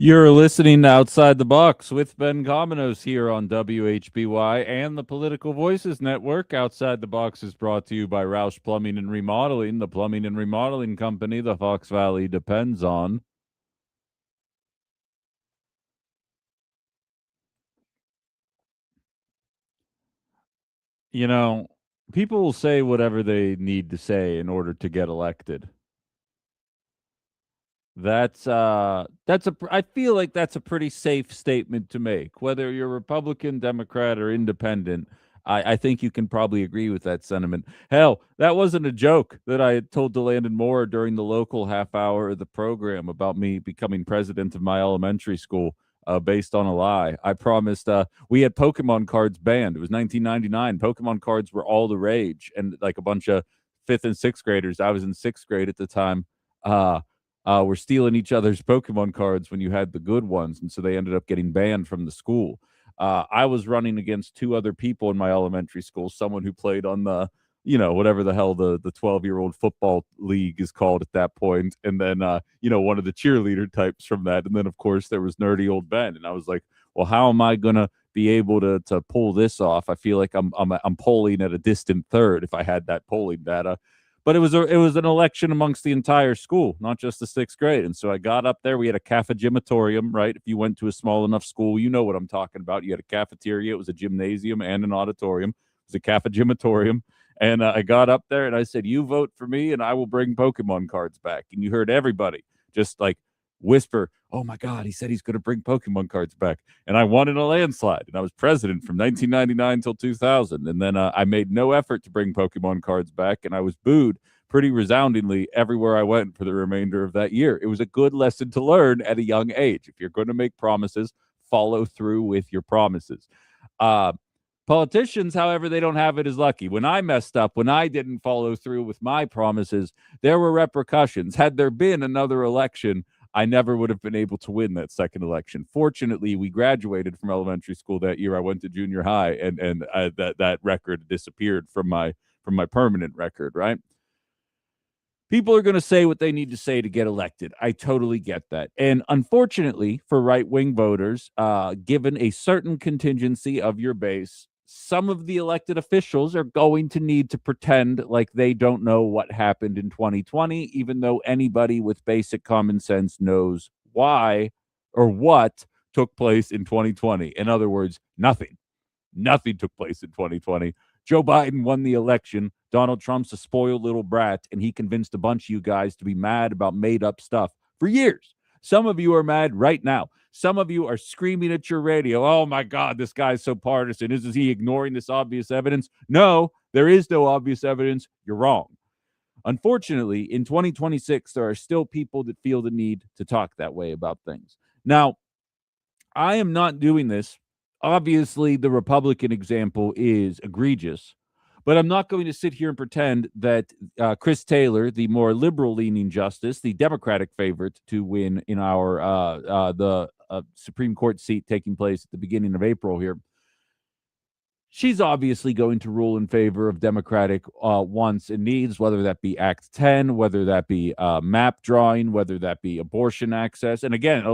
You're listening to Outside the Box with Ben Cominos here on WHBY and the Political Voices Network. Outside the Box is brought to you by Roush Plumbing and Remodeling, the plumbing and remodeling company the Fox Valley depends on. You know, people will say whatever they need to say in order to get elected. I feel like that's a pretty safe statement to make. Whether you're Republican, Democrat, or independent, I think you can probably agree with that sentiment. Hell, that wasn't a joke that I had told to Landon Moore during the local half hour of the program about me becoming president of my elementary school, based on a lie. I promised we had Pokemon cards banned. It was 1999. Pokemon cards were all the rage, and like a bunch of fifth and sixth graders. I was in sixth grade at the time. Were stealing each other's Pokemon cards when you had the good ones, and so they ended up getting banned from the school. I was running against two other people in my elementary school, someone who played on whatever the hell the 12-year-old football league is called at that point, and then one of the cheerleader types from that, and then of course there was nerdy old Ben, and I was like, well, how am I gonna be able to pull this off? I feel like I'm polling at a distant third if I had that polling data. But it was an election amongst the entire school, not just the sixth grade. And so I got up there. We had a cafegimatorium, right? If you went to a small enough school, you know what I'm talking about. You had a cafeteria. It was a gymnasium and an auditorium. It was a cafegimatorium. And I got up there and I said, "You vote for me, and I will bring Pokemon cards back." And you heard everybody just like whisper, "Oh my God, he said he's going to bring Pokemon cards back." And I won in a landslide. And I was president from 1999 till 2000. And then I made no effort to bring Pokemon cards back. And I was booed pretty resoundingly everywhere I went for the remainder of that year. It was a good lesson to learn at a young age. If you're going to make promises, follow through with your promises. Uh, Politicians, however, they don't have it as lucky. When I messed up, when I didn't follow through with my promises, there were repercussions. Had there been another election, I never would have been able to win that second election. Fortunately, we graduated from elementary school that year. I went to junior high, and that record disappeared from my permanent record. Right? People are going to say what they need to say to get elected. I totally get that. And unfortunately, for right wing voters, given a certain contingency of your base, some of the elected officials are going to need to pretend like they don't know what happened in 2020, even though anybody with basic common sense knows why or what took place in 2020. In other words, nothing. Nothing took place in 2020. Joe Biden won the election. Donald Trump's a spoiled little brat, and he convinced a bunch of you guys to be mad about made up stuff for years. Some of you are mad right now. Some of you are screaming at your radio, "Oh my God, this guy's so partisan. Is he ignoring this obvious evidence?" No, there is no obvious evidence. You're wrong. Unfortunately, in 2026, there are still people that feel the need to talk that way about things. Now, I am not doing this. Obviously, the Republican example is egregious, but I'm not going to sit here and pretend that Chris Taylor, the more liberal-leaning justice, the Democratic favorite to win in the Supreme Court seat taking place at the beginning of April here, she's obviously going to rule in favor of Democratic wants and needs, whether that be Act 10, whether that be map drawing, whether that be abortion access. And again,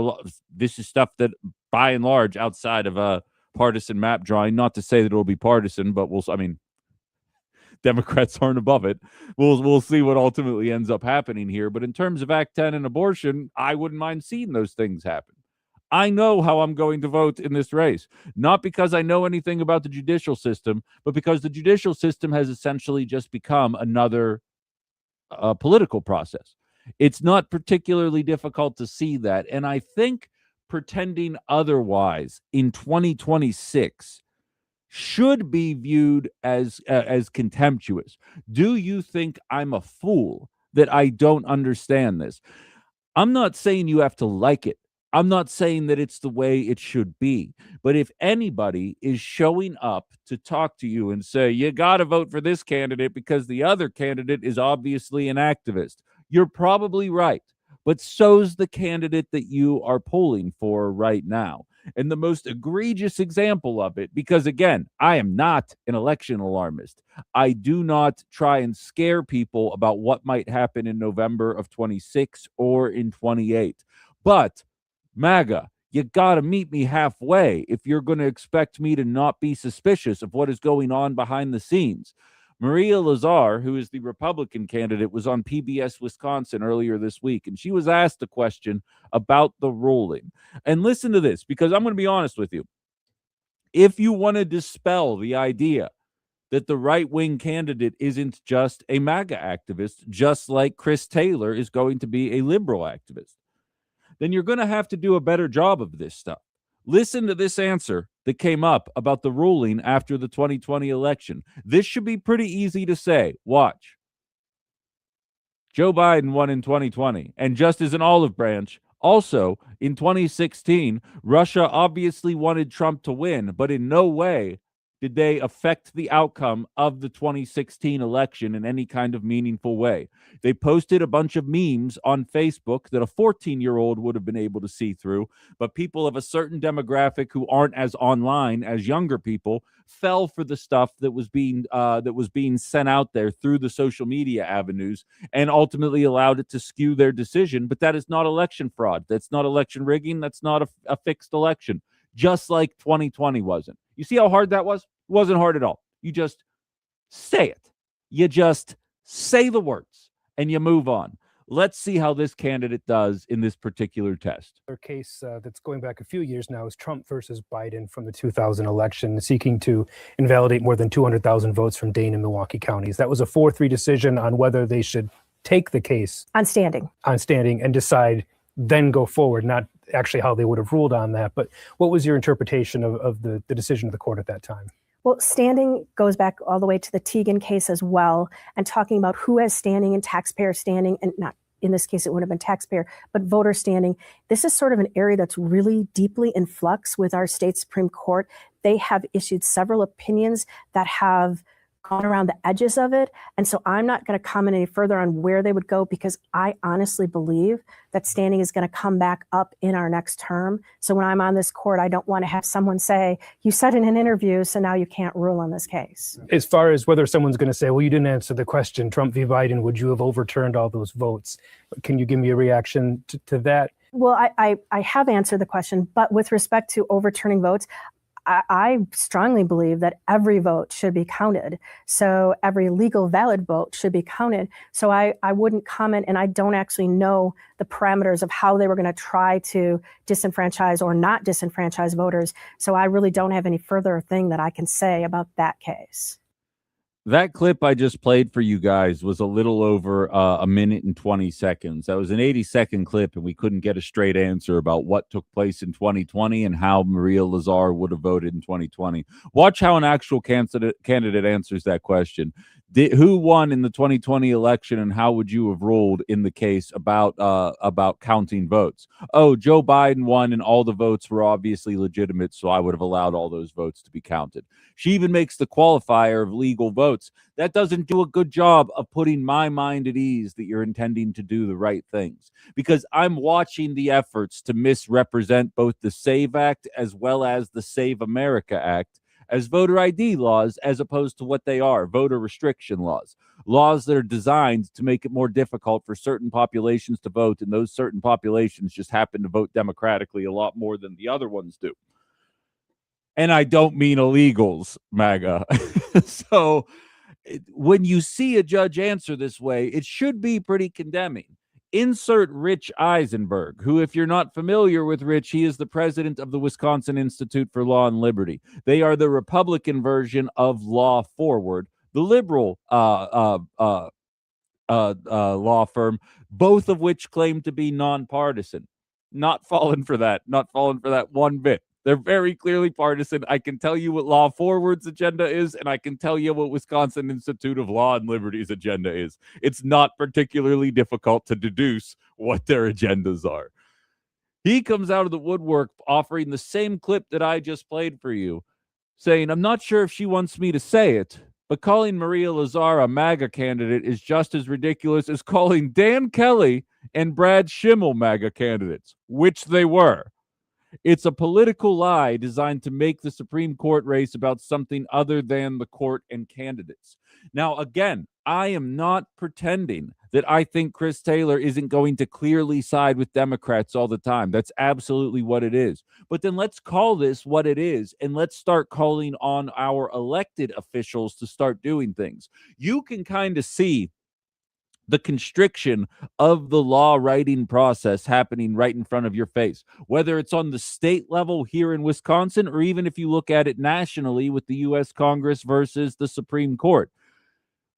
this is stuff that, by and large, outside of partisan map drawing, not to say that it'll be partisan, but Democrats aren't above it. We'll see what ultimately ends up happening here. But in terms of Act 10 and abortion, I wouldn't mind seeing those things happen. I know how I'm going to vote in this race, not because I know anything about the judicial system, but because the judicial system has essentially just become another political process. It's not particularly difficult to see that. And I think pretending otherwise in 2026 should be viewed as contemptuous. Do you think I'm a fool that I don't understand this? I'm not saying you have to like it. I'm not saying that it's the way it should be. But if anybody is showing up to talk to you and say, "You got to vote for this candidate because the other candidate is obviously an activist," you're probably right. But so's the candidate that you are polling for right now. And the most egregious example of it, because again, I am not an election alarmist. I do not try and scare people about what might happen in November of 26 or in 28. But MAGA, you got to meet me halfway if you're going to expect me to not be suspicious of what is going on behind the scenes. Maria Lazar, who is the Republican candidate, was on PBS Wisconsin earlier this week, and she was asked a question about the ruling. And listen to this, because I'm going to be honest with you. If you want to dispel the idea that the right-wing candidate isn't just a MAGA activist, just like Chris Taylor is going to be a liberal activist, then you're going to have to do a better job of this stuff. Listen to this answer that came up about the ruling after the 2020 election. This should be pretty easy to say. Watch. Joe Biden won in 2020, and just as an olive branch, also in 2016, Russia obviously wanted Trump to win, but in no way did they affect the outcome of the 2016 election in any kind of meaningful way. They posted a bunch of memes on Facebook that a 14-year-old would have been able to see through, but people of a certain demographic who aren't as online as younger people fell for the stuff that was being sent out there through the social media avenues and ultimately allowed it to skew their decision. But that is not election fraud. That's not election rigging. That's not a fixed election, just like 2020 wasn't. You see how hard that was? It wasn't hard at all. You just say it. You just say the words and you move on. Let's see how this candidate does in this particular test. Their case that's going back a few years now is Trump versus Biden from the 2000 election, seeking to invalidate more than 200,000 votes from Dane and Milwaukee counties. That was a 4-3 decision on whether they should take the case on standing and decide, then go forward, not actually how they would have ruled on that. But what was your interpretation of the decision of the court at that time? Well, standing goes back all the way to the Teagan case as well, and talking about who has standing and taxpayer standing, and not in this case, it would have been taxpayer, but voter standing. This is sort of an area that's really deeply in flux with our state Supreme Court. They have issued several opinions that have gone around the edges of it. And so I'm not going to comment any further on where they would go, because I honestly believe that standing is going to come back up in our next term. So when I'm on this court, I don't want to have someone say, you said in an interview, so now you can't rule on this case. As far as whether someone's going to say, well, you didn't answer the question, Trump v. Biden, would you have overturned all those votes? Can you give me a reaction to that? Well, I have answered the question, but with respect to overturning votes, I strongly believe that every vote should be counted. So every legal valid vote should be counted. So I wouldn't comment, and I don't actually know the parameters of how they were going to try to disenfranchise or not disenfranchise voters. So I really don't have any further thing that I can say about that case. That clip I just played for you guys was a little over a minute and 20 seconds. That was an 80-second clip, and we couldn't get a straight answer about what took place in 2020 and how Maria Lazar would have voted in 2020. Watch how an actual candidate answers that question. Who won in the 2020 election, and how would you have ruled in the case about counting votes? Oh, Joe Biden won, and all the votes were obviously legitimate, so I would have allowed all those votes to be counted. She even makes the qualifier of legal votes. That doesn't do a good job of putting my mind at ease that you're intending to do the right things, because I'm watching the efforts to misrepresent both the SAVE Act as well as the Save America Act as voter ID laws, as opposed to what they are, voter restriction laws that are designed to make it more difficult for certain populations to vote, and those certain populations just happen to vote democratically a lot more than the other ones do. And I don't mean illegals, MAGA. So when you see a judge answer this way, it should be pretty condemning. Insert Rich Eisenberg, who, if you're not familiar with Rich, he is the president of the Wisconsin Institute for Law and Liberty. They are the Republican version of Law Forward, the liberal law firm, both of which claim to be nonpartisan. Not falling for that one bit. They're very clearly partisan. I can tell you what Law Forward's agenda is, and I can tell you what Wisconsin Institute of Law and Liberty's agenda is. It's not particularly difficult to deduce what their agendas are. He comes out of the woodwork offering the same clip that I just played for you, saying, I'm not sure if she wants me to say it, but calling Maria Lazar a MAGA candidate is just as ridiculous as calling Dan Kelly and Brad Schimmel MAGA candidates, which they were. It's a political lie designed to make the Supreme Court race about something other than the court and candidates. Now, again, I am not pretending that I think Chris Taylor isn't going to clearly side with Democrats all the time. That's absolutely what it is. But then let's call this what it is, and let's start calling on our elected officials to start doing things. You can kind of see the constriction of the law writing process happening right in front of your face, whether it's on the state level here in Wisconsin, or even if you look at it nationally with the U.S. Congress versus the Supreme Court.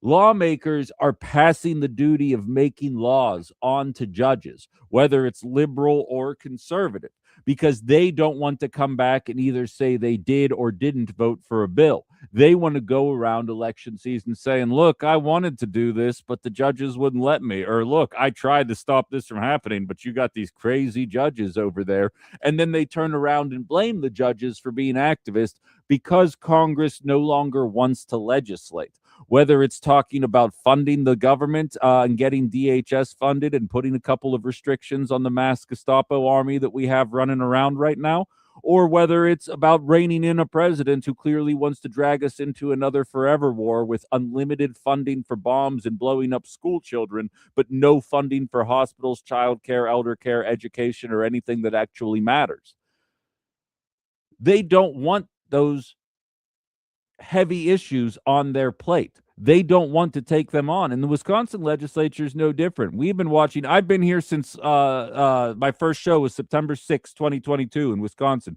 Lawmakers are passing the duty of making laws on to judges, whether it's liberal or conservative, because they don't want to come back and either say they did or didn't vote for a bill. They want to go around election season saying, look, I wanted to do this, but the judges wouldn't let me. Or look, I tried to stop this from happening, but you got these crazy judges over there. And then they turn around and blame the judges for being activists because Congress no longer wants to legislate. Whether it's talking about funding the government and getting DHS funded and putting a couple of restrictions on the mass Gestapo army that we have running around right now, or whether it's about reining in a president who clearly wants to drag us into another forever war with unlimited funding for bombs and blowing up school children, but no funding for hospitals, childcare, elder care, education, or anything that actually matters. They don't want those heavy issues on their plate. They don't want to take them on. And the Wisconsin legislature is no different. We've been watching. I've been here since my first show was September 6, 2022 in Wisconsin.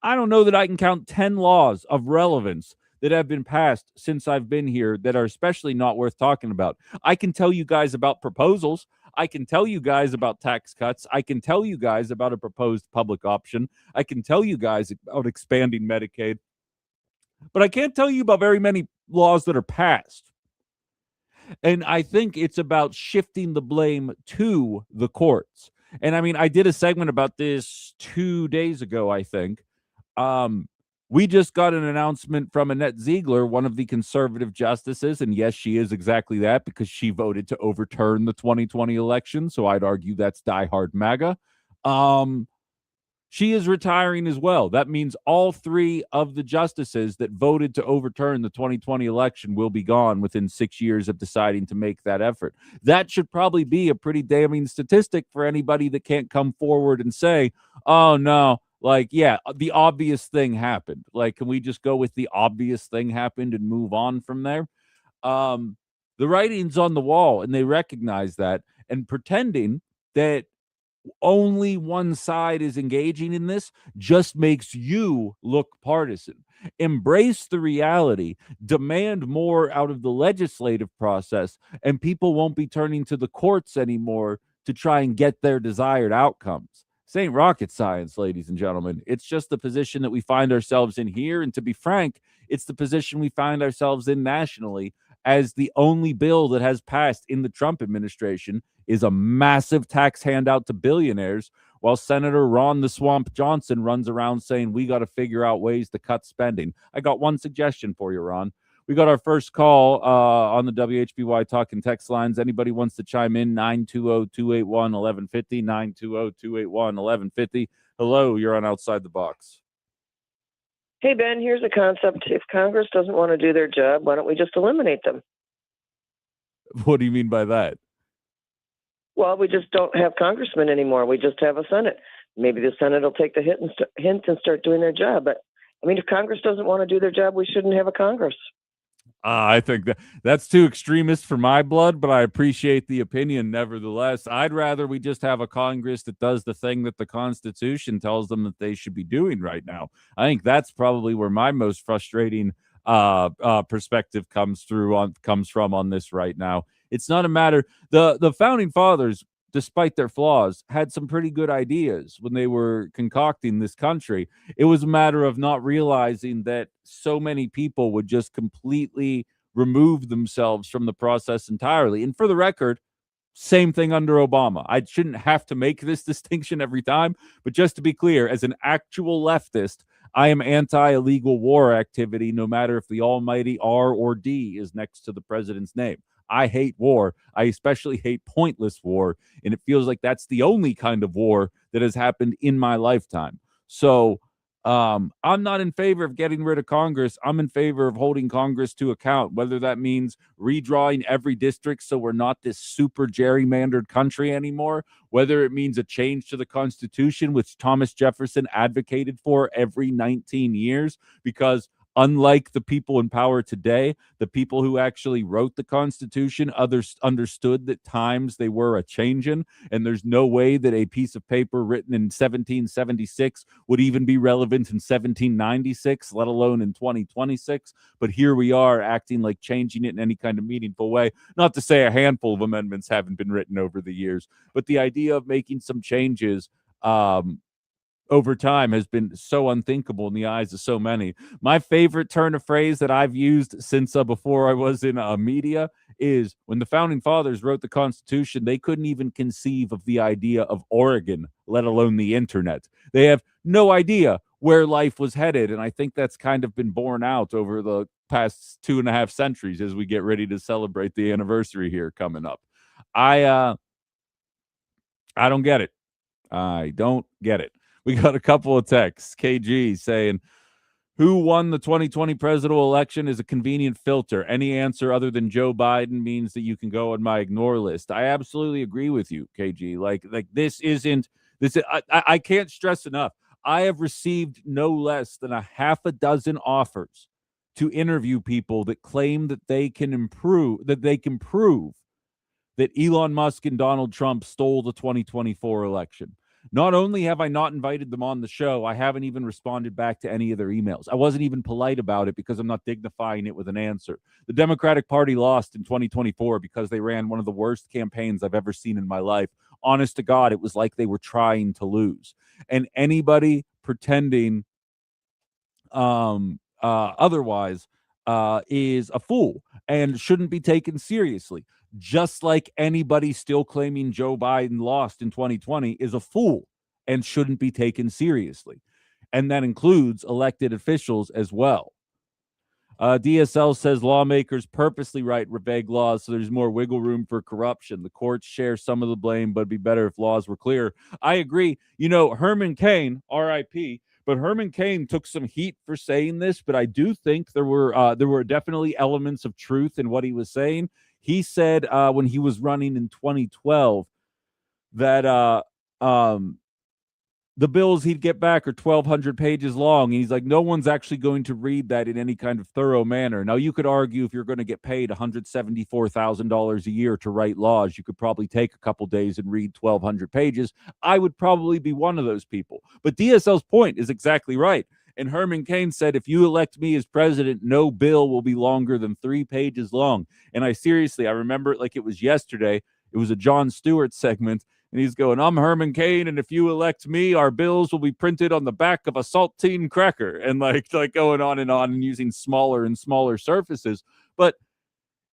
I don't know that I can count 10 laws of relevance that have been passed since I've been here that are especially not worth talking about. I can tell you guys about proposals. I can tell you guys about tax cuts. I can tell you guys about a proposed public option. I can tell you guys about expanding Medicaid. But I can't tell you about very many laws that are passed. And I think it's about shifting the blame to the courts. And I mean, I did a segment about this 2 days ago, I think. We just got an announcement from Annette Ziegler, one of the conservative justices. And yes, she is exactly that because she voted to overturn the 2020 election. So I'd argue that's diehard MAGA. She is retiring as well. That means all three of the justices that voted to overturn the 2020 election will be gone within 6 years of deciding to make that effort. That should probably be a pretty damning statistic for anybody that can't come forward and say, oh, no, like, yeah, the obvious thing happened. Like, can we just go with the obvious thing happened and move on from there? The writing's on the wall, and they recognize that, and pretending that only one side is engaging in this just makes you look partisan. Embrace the reality, demand more out of the legislative process, and people won't be turning to the courts anymore to try and get their desired outcomes. This ain't rocket science, ladies and gentlemen. It's just the position that we find ourselves in here. And to be frank, it's the position we find ourselves in nationally, as the only bill that has passed in the Trump administration is a massive tax handout to billionaires, while Senator Ron the Swamp Johnson runs around saying we got to figure out ways to cut spending. I got one suggestion for you, Ron. We got our first call on the WHBY talk and text lines. Anybody wants to chime in? 920-281-1150, 920-281-1150. Hello, you're on Outside the Box. Hey, Ben, here's a concept. If Congress doesn't want to do their job, why don't we just eliminate them? What do you mean by that? Well, we just don't have congressmen anymore. We just have a Senate. Maybe the Senate will take the hint and start doing their job. But, I mean, if Congress doesn't want to do their job, we shouldn't have a Congress. I think that's too extremist for my blood, but I appreciate the opinion nevertheless. I'd rather we just have a Congress that does the thing that the Constitution tells them that they should be doing right now. I think that's probably where my most frustrating perspective comes from on this right now. It's not a matter. The founding fathers, despite their flaws, had some pretty good ideas when they were concocting this country. It was a matter of not realizing that so many people would just completely remove themselves from the process entirely. And for the record, same thing under Obama. I shouldn't have to make this distinction every time, but just to be clear, as an actual leftist, I am anti-illegal war activity, no matter if the almighty R or D is next to the president's name. I hate war. I especially hate pointless war. And it feels like that's the only kind of war that has happened in my lifetime. So I'm not in favor of getting rid of Congress. I'm in favor of holding Congress to account, whether that means redrawing every district so we're not this super gerrymandered country anymore, whether it means a change to the Constitution, which Thomas Jefferson advocated for every 19 years, because unlike the people in power today, the people who actually wrote the Constitution, others understood that times they were a changing, and there's no way that a piece of paper written in 1776 would even be relevant in 1796, let alone in 2026. But here we are acting like changing it in any kind of meaningful way. Not to say a handful of amendments haven't been written over the years, but the idea of making some changes over time has been so unthinkable in the eyes of so many. My favorite turn of phrase that I've used since before I was in media is when the founding fathers wrote the Constitution, they couldn't even conceive of the idea of Oregon, let alone the internet. They have no idea where life was headed. And I think that's kind of been borne out over the past 2.5 centuries as we get ready to celebrate the anniversary here coming up. I don't get it. I don't get it. We got a couple of texts. KG saying, who won the 2020 presidential election is a convenient filter. Any answer other than Joe Biden means that you can go on my ignore list. I absolutely agree with you, KG. Like this isn't this. I can't stress enough. I have received no less than a half a dozen offers to interview people that claim that they can prove that Elon Musk and Donald Trump stole the 2024 election. Not only have I not invited them on the show, I haven't even responded back to any of their emails. I wasn't even polite about it because I'm not dignifying it with an answer. The Democratic Party lost in 2024 because they ran one of the worst campaigns I've ever seen in my life. Honest to God, it was like they were trying to lose. And anybody pretending otherwise is a fool and shouldn't be taken seriously. Just like anybody still claiming Joe Biden lost in 2020 is a fool and shouldn't be taken seriously. And that includes elected officials as well. DSL says lawmakers purposely write vague laws so there's more wiggle room for corruption. The courts share some of the blame, but it'd be better if laws were clear. I agree. You know, Herman Cain, RIP, but Herman Cain took some heat for saying this, but I do think there were definitely elements of truth in what he was saying. He said when he was running in 2012 that the bills he'd get back are 1,200 pages long. And he's like, no one's actually going to read that in any kind of thorough manner. Now, you could argue if you're going to get paid $174,000 a year to write laws, you could probably take a couple days and read 1,200 pages. I would probably be one of those people. But DSL's point is exactly right. And Herman Cain said, if you elect me as president, no bill will be longer than 3 pages long. And I remember it like it was yesterday. It was a Jon Stewart segment. And he's going, I'm Herman Cain, and if you elect me, our bills will be printed on the back of a saltine cracker. And like going on and using smaller and smaller surfaces. But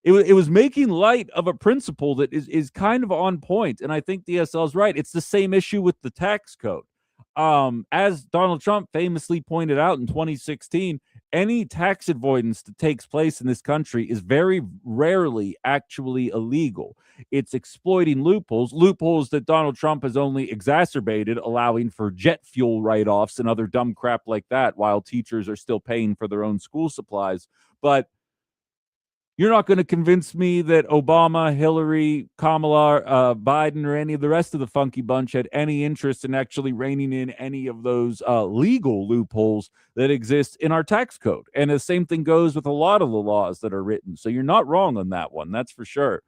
it was making light of a principle that is kind of on point. And I think DSL is right. It's the same issue with the tax code. As Donald Trump famously pointed out in 2016, any tax avoidance that takes place in this country is very rarely actually illegal. It's exploiting loopholes that Donald Trump has only exacerbated, allowing for jet fuel write-offs and other dumb crap like that while teachers are still paying for their own school supplies. But you're not going to convince me that Obama, Hillary, Kamala, Biden, or any of the rest of the funky bunch had any interest in actually reining in any of those legal loopholes that exist in our tax code. And the same thing goes with a lot of the laws that are written. So you're not wrong on that one. That's for sure.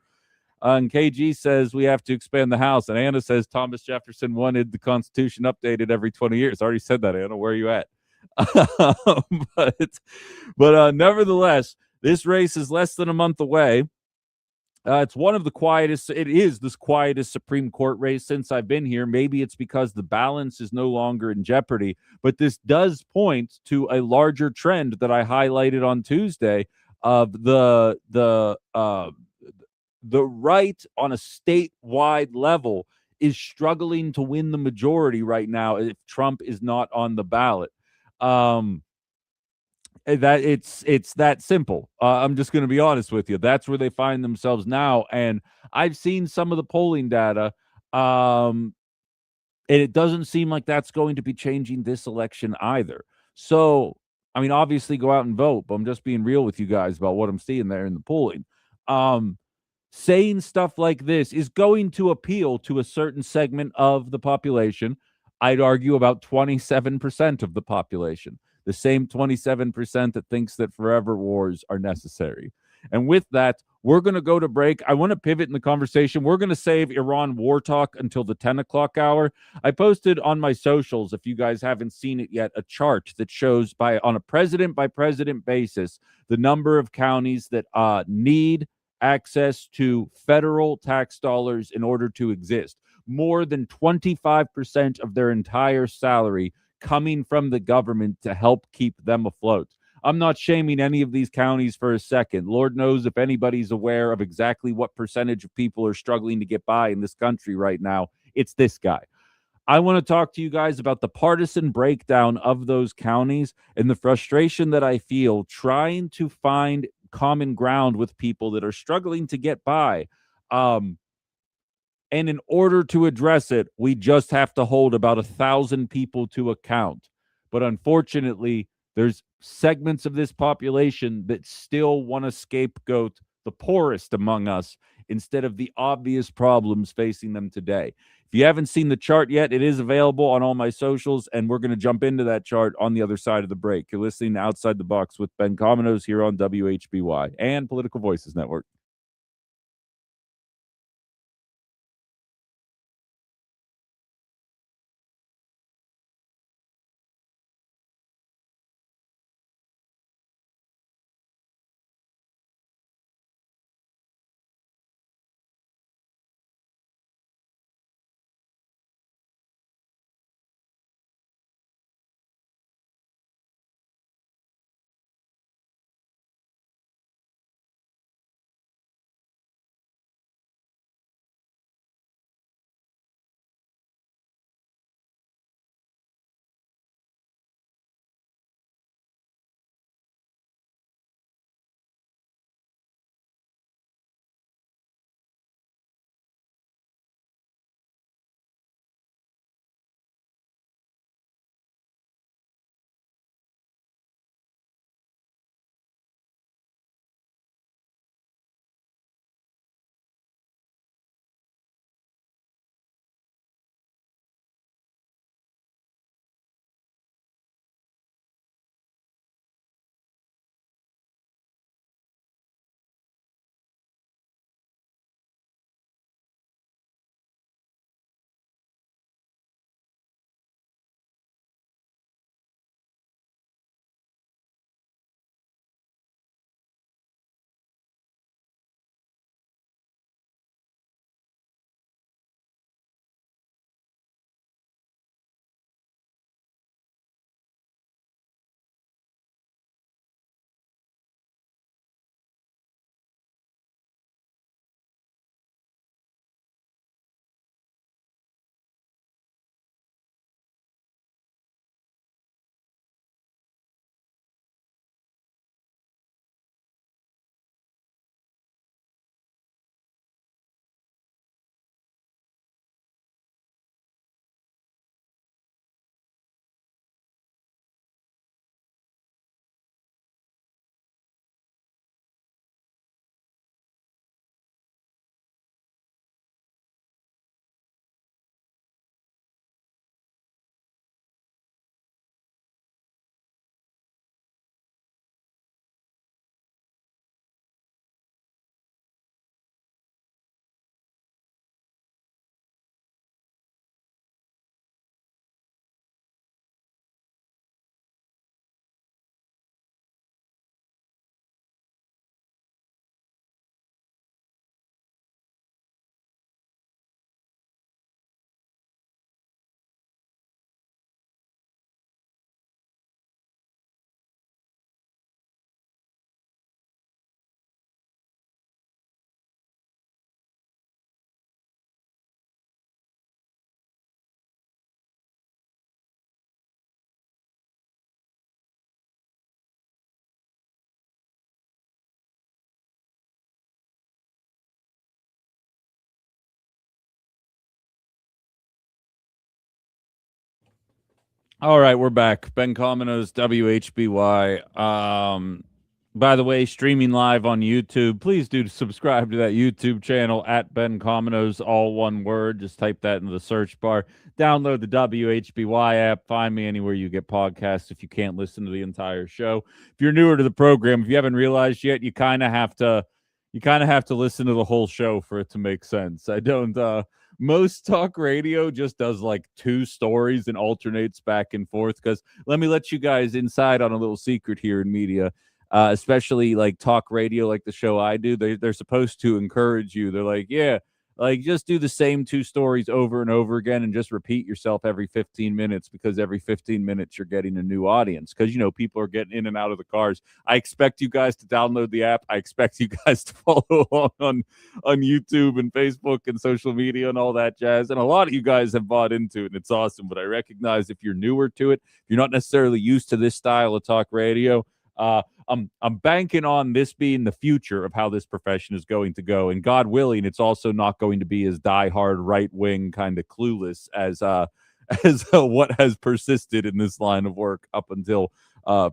And KG says we have to expand the House. And Anna says Thomas Jefferson wanted the Constitution updated every 20 years. I already said that, Anna. Where are you at? But nevertheless, this race is less than a month away. It's one of the quietest. It is the quietest Supreme Court race since I've been here. Maybe it's because the balance is no longer in jeopardy. But this does point to a larger trend that I highlighted on Tuesday of the right on a statewide level is struggling to win the majority right now if Trump is not on the ballot. That it's that simple. I'm just going to be honest with you. That's where they find themselves now. And I've seen some of the polling data, and it doesn't seem like that's going to be changing this election either. So, I mean, obviously go out and vote, but I'm just being real with you guys about what I'm seeing there in the polling. Um, Saying stuff like this is going to appeal to a certain segment of the population. I'd argue about 27% of the population, the same 27% that thinks that forever wars are necessary. And with that, we're going to go to break. I want to pivot in the conversation. We're going to save Iran war talk until the 10 o'clock hour. I posted on my socials, if you guys haven't seen it yet, a chart that shows on a president by president basis the number of counties that need access to federal tax dollars in order to exist. More than 25% of their entire salary coming from the government to help keep them afloat. I'm not shaming any of these counties for a second. Lord knows if anybody's aware of exactly what percentage of people are struggling to get by in this country right now, it's this guy. I want to talk to you guys about the partisan breakdown of those counties and the frustration that I feel trying to find common ground with people that are struggling to get by. And in order to address it, we just have to hold about 1,000 people to account. But unfortunately, there's segments of this population that still want to scapegoat the poorest among us instead of the obvious problems facing them today. If you haven't seen the chart yet, it is available on all my socials, and we're going to jump into that chart on the other side of the break. You're listening to Outside the Box with Ben Cominos here on WHBY and Political Voices Network. All right, we're back. Ben Comino's WHBY. By the way, streaming live on YouTube. Please do subscribe to that YouTube channel at Ben Comino's, all one word. Just type that into the search bar. Download the WHBY app. Find me anywhere you get podcasts if you can't listen to the entire show. If you're newer to the program, if you haven't realized yet, you kind of have to listen to the whole show for it to make sense. I don't most talk radio just does like two stories and alternates back and forth. Because let me let you guys inside on a little secret here in media, especially like talk radio, like the show I do. They're supposed to encourage you. They're like, yeah, like just do the same two stories over and over again and just repeat yourself every 15 minutes, because every 15 minutes you're getting a new audience, because people are getting in and out of the cars. I expect you guys to download the app. I expect you guys to follow along on YouTube and Facebook and social media and all that jazz. And a lot of you guys have bought into it, and it's awesome. But I recognize if you're newer to it, if you're not necessarily used to this style of talk radio, I'm banking on this being the future of how this profession is going to go. And God willing, it's also not going to be as diehard right wing kind of clueless as what has persisted in this line of work up until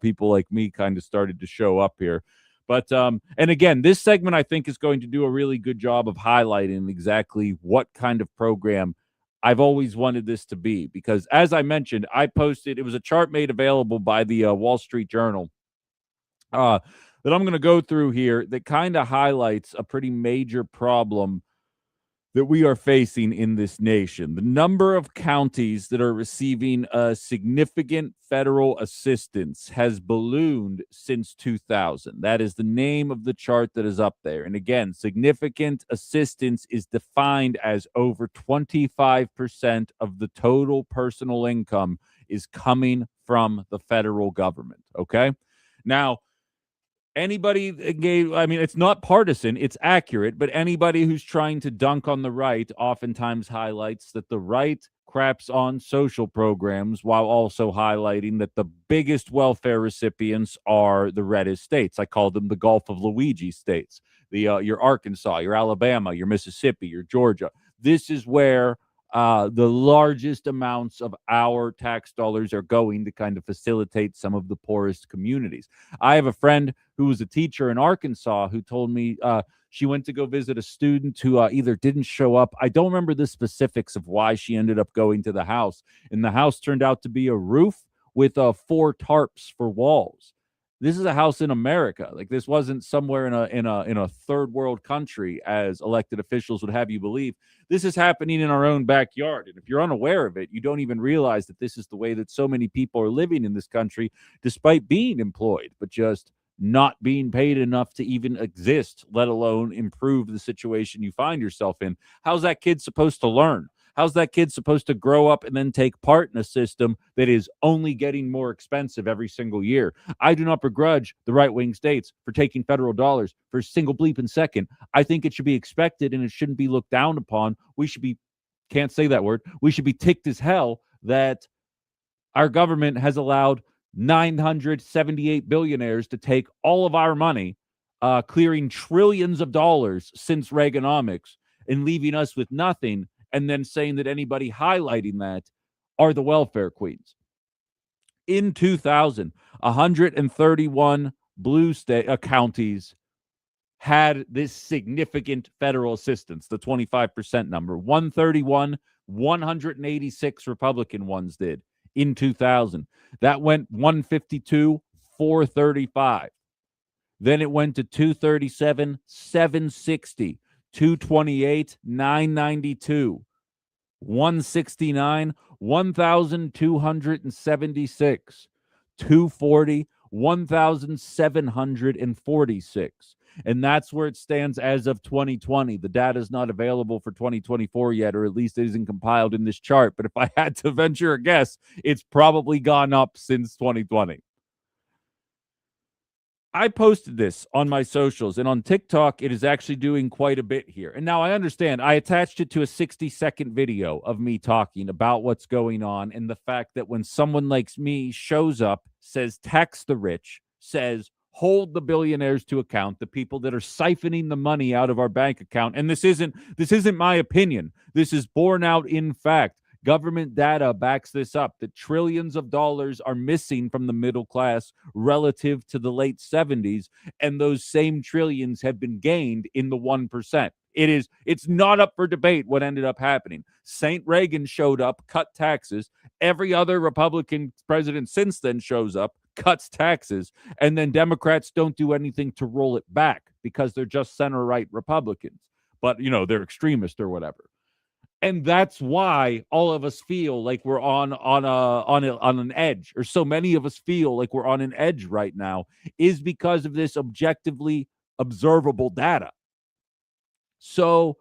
people like me kind of started to show up here. But and again, this segment I think is going to do a really good job of highlighting exactly what kind of program I've always wanted this to be. Because as I mentioned, I posted, it was a chart made available by the Wall Street Journal that I'm going to go through here that kind of highlights a pretty major problem that we are facing in this nation. The number of counties that are receiving significant federal assistance has ballooned since 2000. That is the name of the chart that is up there. And again, significant assistance is defined as over 25% of the total personal income is coming from the federal government. Okay. Now, anybody gave, I mean, it's not partisan, it's accurate, but anybody who's trying to dunk on the right oftentimes highlights that the right craps on social programs while also highlighting that the biggest welfare recipients are the reddest states. I call them the Gulf of Luigi states, your Arkansas, your Alabama, your Mississippi, your Georgia. This is where the largest amounts of our tax dollars are going to kind of facilitate some of the poorest communities. I have a friend who was a teacher in Arkansas who told me she went to go visit a student who either didn't show up. I don't remember the specifics of why she ended up going to the house. And the house turned out to be a roof with 4 tarps for walls. This is a house in America. Like, this wasn't somewhere in a third world country, as elected officials would have you believe. This is happening in our own backyard. And if you're unaware of it, you don't even realize that this is the way that so many people are living in this country, despite being employed, but just not being paid enough to even exist, let alone improve the situation you find yourself in. How's that kid supposed to learn? How's that kid supposed to grow up and then take part in a system that is only getting more expensive every single year? I do not begrudge the right-wing states for taking federal dollars for a single bleeping second. I think it should be expected and it shouldn't be looked down upon. We should be, can't say that word, we should be ticked as hell that our government has allowed 978 billionaires to take all of our money, clearing trillions of dollars since Reaganomics and leaving us with nothing, and then saying that anybody highlighting that are the welfare queens. In 2000, 131 blue state counties had this significant federal assistance, the 25% number. 131, 186 Republican ones did in 2000. That went 152, 435. Then it went to 237, 760. 228, 992, 169, 1,276, 240, 1,746. And that's where it stands as of 2020. The data is not available for 2024 yet, or at least it isn't compiled in this chart. But if I had to venture a guess, it's probably gone up since 2020. I posted this on my socials, and on TikTok, it is actually doing quite a bit here. And now I understand. I attached it to a 60-second video of me talking about what's going on and the fact that when someone like me shows up, says tax the rich, says hold the billionaires to account, the people that are siphoning the money out of our bank account. And this isn't my opinion. This is borne out in fact. Government data backs this up, that trillions of dollars are missing from the middle class relative to the late 70s, and those same trillions have been gained in the 1%. It's not up for debate what ended up happening. St. Reagan showed up, cut taxes. Every other Republican president since then shows up, cuts taxes, and then Democrats don't do anything to roll it back because they're just center-right Republicans. But, they're extremist or whatever. And that's why all of us feel like we're on an edge, or so many of us feel like we're on an edge right now, is because of this objectively observable data. So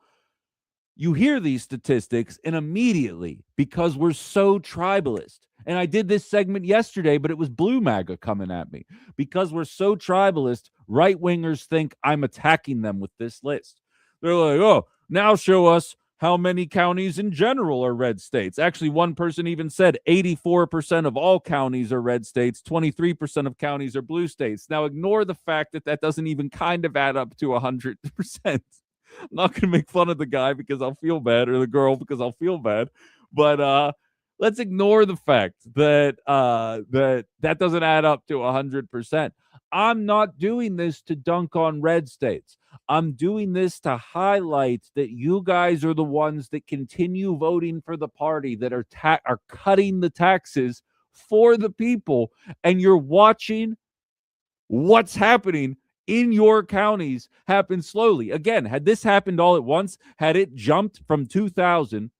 you hear these statistics, and immediately, because we're so tribalist, and I did this segment yesterday, but it was Blue MAGA coming at me. Because we're so tribalist, right-wingers think I'm attacking them with this list. They're like, oh, now show us how many counties in general are red states. Actually, one person even said 84% of all counties are red states, 23% of counties are blue states. Now, ignore the fact that that doesn't even kind of add up to 100%. I'm not going to make fun of the guy because I'll feel bad, or the girl because I'll feel bad. But let's ignore the fact that that doesn't add up to 100%. I'm not doing this to dunk on red states. I'm doing this to highlight that you guys are the ones that continue voting for the party that are cutting the taxes for the people, and you're watching what's happening in your counties happen slowly. Again, had this happened all at once, had it jumped from 2000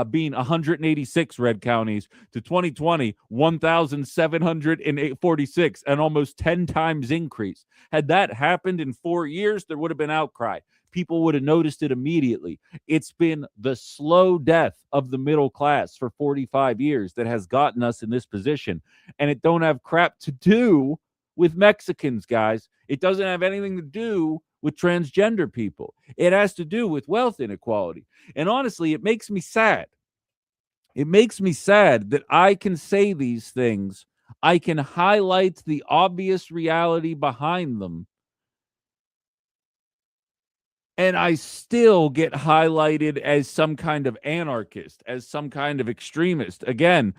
being 186 red counties to 2020, 1,746, and almost 10 times increase. Had that happened in 4 years, there would have been outcry. People would have noticed it immediately. It's been the slow death of the middle class for 45 years that has gotten us in this position. And it don't have crap to do with Mexicans, guys. It doesn't have anything to do with transgender people. It has to do with wealth inequality. And honestly, it makes me sad. It makes me sad that I can say these things. I can highlight the obvious reality behind them, and I still get highlighted as some kind of anarchist, as some kind of extremist. Again,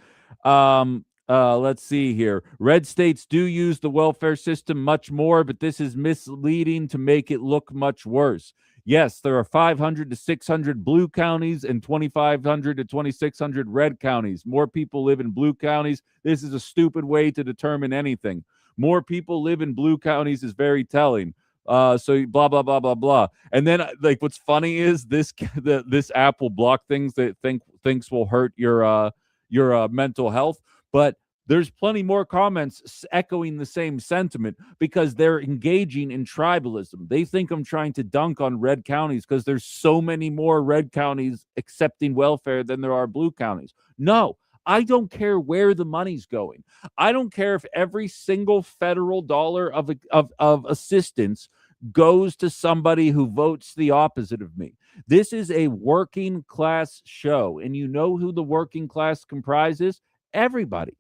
let's see here. Red states do use the welfare system much more, but this is misleading to make it look much worse. Yes, there are 500 to 600 blue counties and 2,500 to 2,600 red counties. More people live in blue counties. This is a stupid way to determine anything. More people live in blue counties is very telling. So blah, blah, blah, blah, blah. And then, like, what's funny is this app will block things that thinks will hurt your mental health. But there's plenty more comments echoing the same sentiment because they're engaging in tribalism. They think I'm trying to dunk on red counties because there's so many more red counties accepting welfare than there are blue counties. No, I don't care where the money's going. I don't care if every single federal dollar of assistance goes to somebody who votes the opposite of me. This is a working class show, and you know who the working class comprises? Everybody.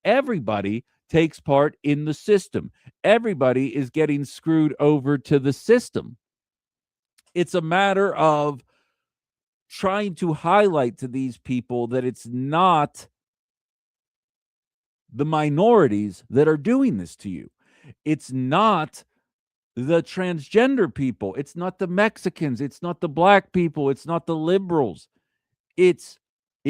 Everybody takes part in the system. Everybody is getting screwed over to the system. It's a matter of trying to highlight to these people that it's not the minorities that are doing this to you. It's not the transgender people. It's not the Mexicans. It's not the black people. It's not the liberals. It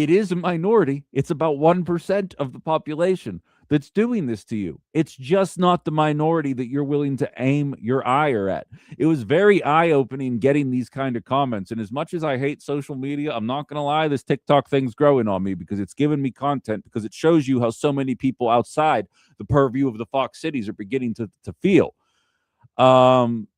is a minority. It's about 1% of the population that's doing this to you. It's just not the minority that you're willing to aim your ire at. It was very eye-opening getting these kind of comments. And as much as I hate social media, I'm not going to lie, this TikTok thing's growing on me because it's giving me content, because it shows you how so many people outside the purview of the Fox cities are beginning to feel.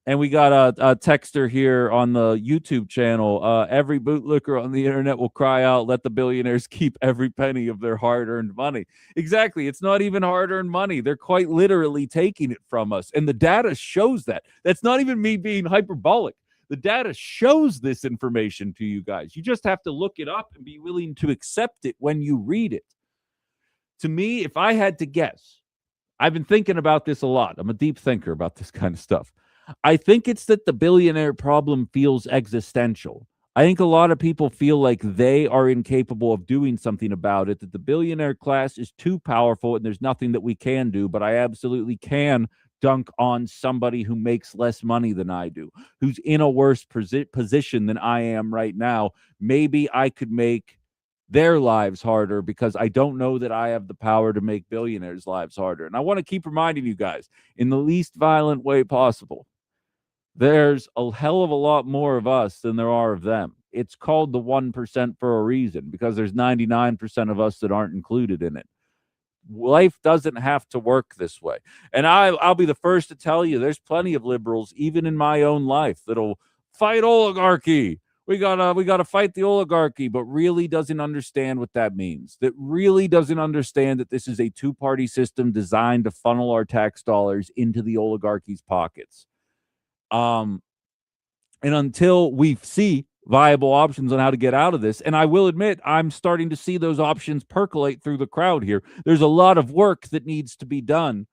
And we got a texter here on the YouTube channel. Every bootlicker on the internet will cry out, let the billionaires keep every penny of their hard-earned money. Exactly. It's not even hard-earned money. They're quite literally taking it from us. And the data shows that. That's not even me being hyperbolic. The data shows this information to you guys. You just have to look it up and be willing to accept it when you read it. To me, if I had to guess, I've been thinking about this a lot. I'm a deep thinker about this kind of stuff. I think it's that the billionaire problem feels existential. I think a lot of people feel like they are incapable of doing something about it, that the billionaire class is too powerful and there's nothing that we can do. But I absolutely can dunk on somebody who makes less money than I do, who's in a worse position than I am right now. Maybe I could make their lives harder because I don't know that I have the power to make billionaires' lives harder. And I want to keep reminding you guys in the least violent way possible. There's a hell of a lot more of us than there are of them. It's called the 1% for a reason because there's 99% of us that aren't included in it. Life doesn't have to work this way. And I'll be the first to tell you there's plenty of liberals, even in my own life, that'll fight oligarchy. We gotta fight the oligarchy, but really doesn't understand what that means. That really doesn't understand that this is a two-party system designed to funnel our tax dollars into the oligarchy's pockets. And until we see viable options on how to get out of this, and I will admit, I'm starting to see those options percolate through the crowd here. There's a lot of work that needs to be done,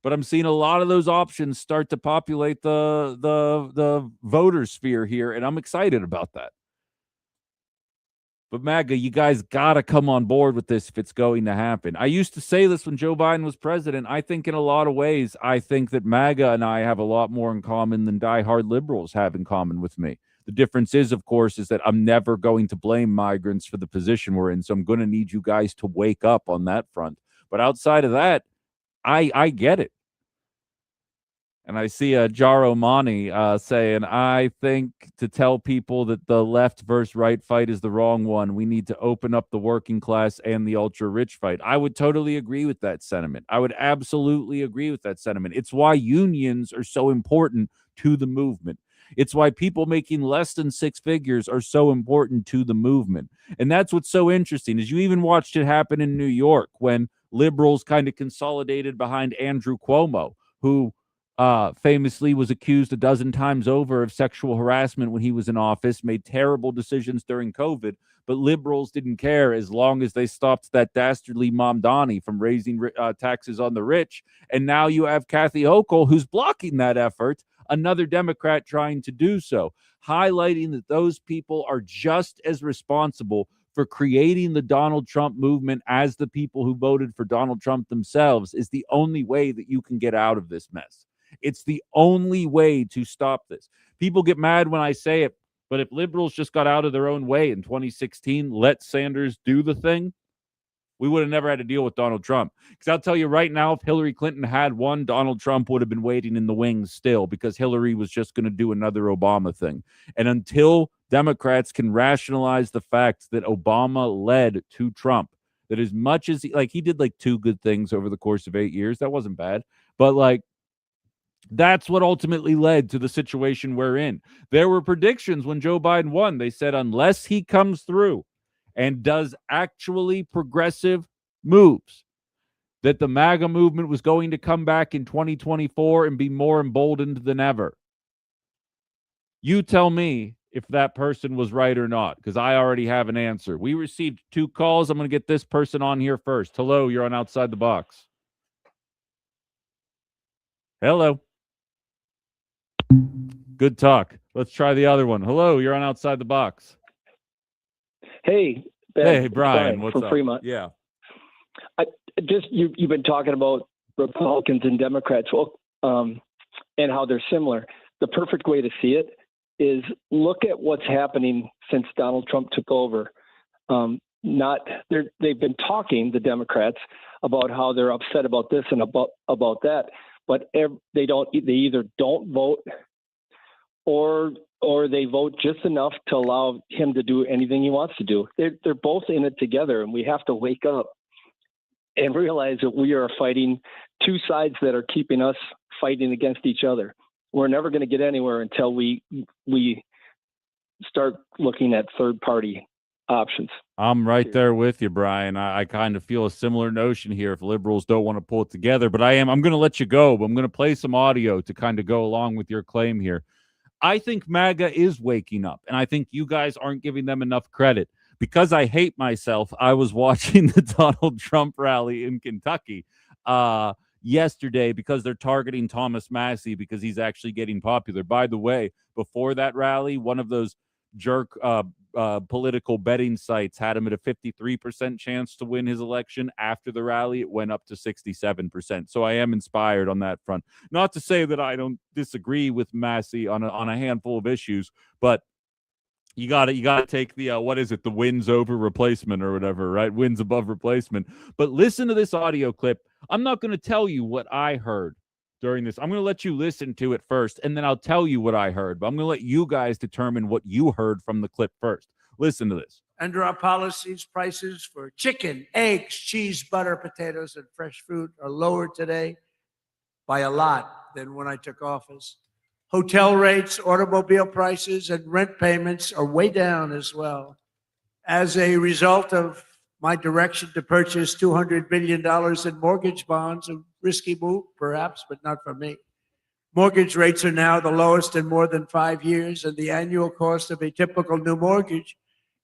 but I'm seeing a lot of those options start to populate the voter sphere here, and I'm excited about that. But MAGA, you guys got to come on board with this if it's going to happen. I used to say this when Joe Biden was president. I think in a lot of ways, I think that MAGA and I have a lot more in common than diehard liberals have in common with me. The difference is, of course, is that I'm never going to blame migrants for the position we're in. So I'm going to need you guys to wake up on that front. But outside of that, I get it. And I see Jaro Mani saying, I think to tell people that the left versus right fight is the wrong one, we need to open up the working class and the ultra-rich fight. I would totally agree with that sentiment. I would absolutely agree with that sentiment. It's why unions are so important to the movement. It's why people making less than six figures are so important to the movement. And that's what's so interesting is you even watched it happen in New York when liberals kind of consolidated behind Andrew Cuomo, who famously was accused a dozen times over of sexual harassment when he was in office, made terrible decisions during COVID, but liberals didn't care as long as they stopped that dastardly Mamdani from raising taxes on the rich. And now you have Kathy Hochul, who's blocking that effort, another Democrat trying to do so, highlighting that those people are just as responsible for creating the Donald Trump movement as the people who voted for Donald Trump themselves is the only way that you can get out of this mess. It's the only way to stop this. People get mad when I say it, but if liberals just got out of their own way in 2016, let Sanders do the thing, we would have never had to deal with Donald Trump. Because I'll tell you right now, if Hillary Clinton had won, Donald Trump would have been waiting in the wings still because Hillary was just going to do another Obama thing. And until Democrats can rationalize the fact that Obama led to Trump, that as much as he did like two good things over the course of 8 years, that wasn't bad. But that's what ultimately led to the situation we're in. There were predictions when Joe Biden won. They said, unless he comes through and does actually progressive moves, that the MAGA movement was going to come back in 2024 and be more emboldened than ever. You tell me if that person was right or not, because I already have an answer. We received 2 calls. I'm going to get this person on here first. Hello, you're on Outside the Box. Hello. Good talk. Let's try the other one. Hello, you're on Outside the Box. Hey, Ben, hey, Brian. What's from up? Fremont. Yeah. You've been talking about Republicans and Democrats, and how they're similar. The perfect way to see it is look at what's happening since Donald Trump took over. They've been talking, the Democrats, about how they're upset about this and about that, but they either don't vote or they vote just enough to allow him to do anything he wants to do. They're both in it together, and we have to wake up and realize that we are fighting two sides that are keeping us fighting against each other. We're never going to get anywhere until we start looking at third-party options. I'm right there with you, Brian. I kind of feel a similar notion here if liberals don't want to pull it together. But I'm going to let you go, but I'm going to play some audio to kind of go along with your claim here. I think MAGA is waking up, and I think you guys aren't giving them enough credit. Because I hate myself, I was watching the Donald Trump rally in Kentucky yesterday because they're targeting Thomas Massey because he's actually getting popular. By the way, before that rally, one of those jerk political betting sites had him at a 53% chance to win his election. After the rally, it went up to 67%. So I am inspired on that front. Not to say that I don't disagree with Massey on a handful of issues, but you got to take the what is it, the wins over replacement or whatever, right? Wins above replacement. But listen to this audio clip. I'm not going to tell you what I heard during this. I'm going to let you listen to it first, and then I'll tell you what I heard. But I'm going to let you guys determine what you heard from the clip first. Listen to this. Under our policies, prices for chicken, eggs, cheese, butter, potatoes, and fresh fruit are lower today by a lot than when I took office. Hotel rates, automobile prices, and rent payments are way down as well. As a result of my direction to purchase $200 billion in mortgage bonds, a risky move, perhaps, but not for me. Mortgage rates are now the lowest in more than 5 years, and the annual cost of a typical new mortgage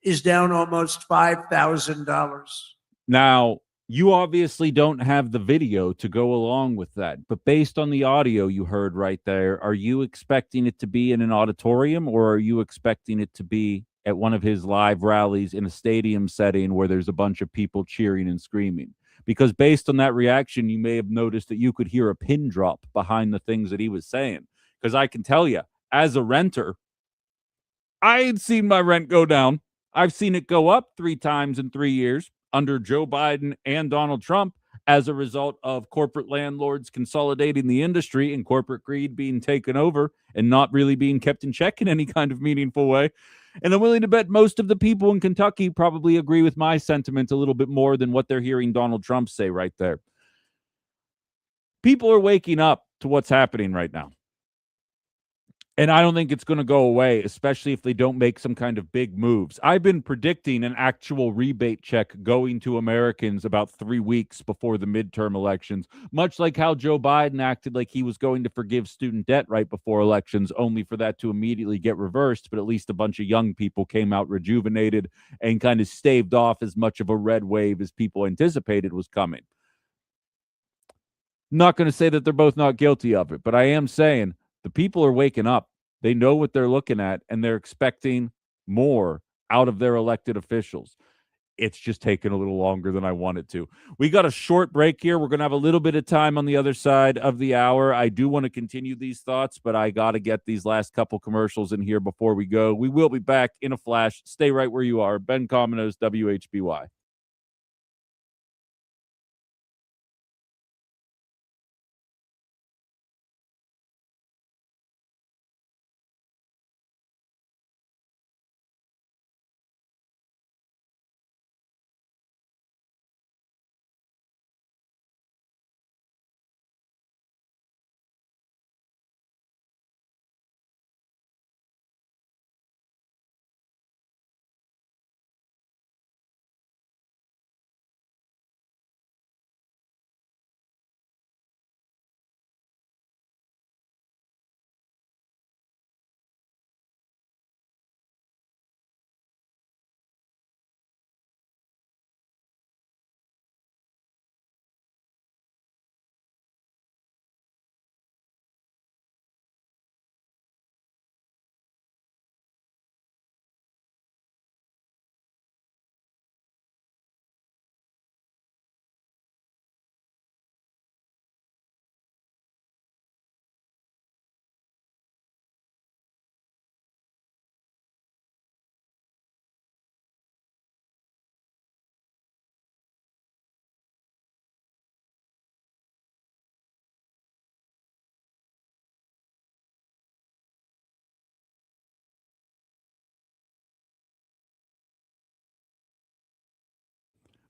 is down almost $5,000. Now, you obviously don't have the video to go along with that, but based on the audio you heard right there, are you expecting it to be in an auditorium, or are you expecting it to be at one of his live rallies in a stadium setting where there's a bunch of people cheering and screaming? Because based on that reaction, you may have noticed that you could hear a pin drop behind the things that he was saying. Because I can tell you, as a renter, I ain't seen my rent go down. I've seen it go up 3 times in 3 years under Joe Biden and Donald Trump as a result of corporate landlords consolidating the industry and corporate greed being taken over and not really being kept in check in any kind of meaningful way. And I'm willing to bet most of the people in Kentucky probably agree with my sentiment a little bit more than what they're hearing Donald Trump say right there. People are waking up to what's happening right now. And I don't think it's going to go away, especially if they don't make some kind of big moves. I've been predicting an actual rebate check going to Americans about 3 weeks before the midterm elections, much like how Joe Biden acted like he was going to forgive student debt right before elections, only for that to immediately get reversed. But at least a bunch of young people came out rejuvenated and kind of staved off as much of a red wave as people anticipated was coming. Not going to say that they're both not guilty of it, but I am saying the people are waking up. They know what they're looking at, and they're expecting more out of their elected officials. It's just taken a little longer than I wanted to. We got a short break here. We're going to have a little bit of time on the other side of the hour. I do want to continue these thoughts, but I got to get these last couple commercials in here before we go. We will be back in a flash. Stay right where you are. Ben Cominos, WHBY.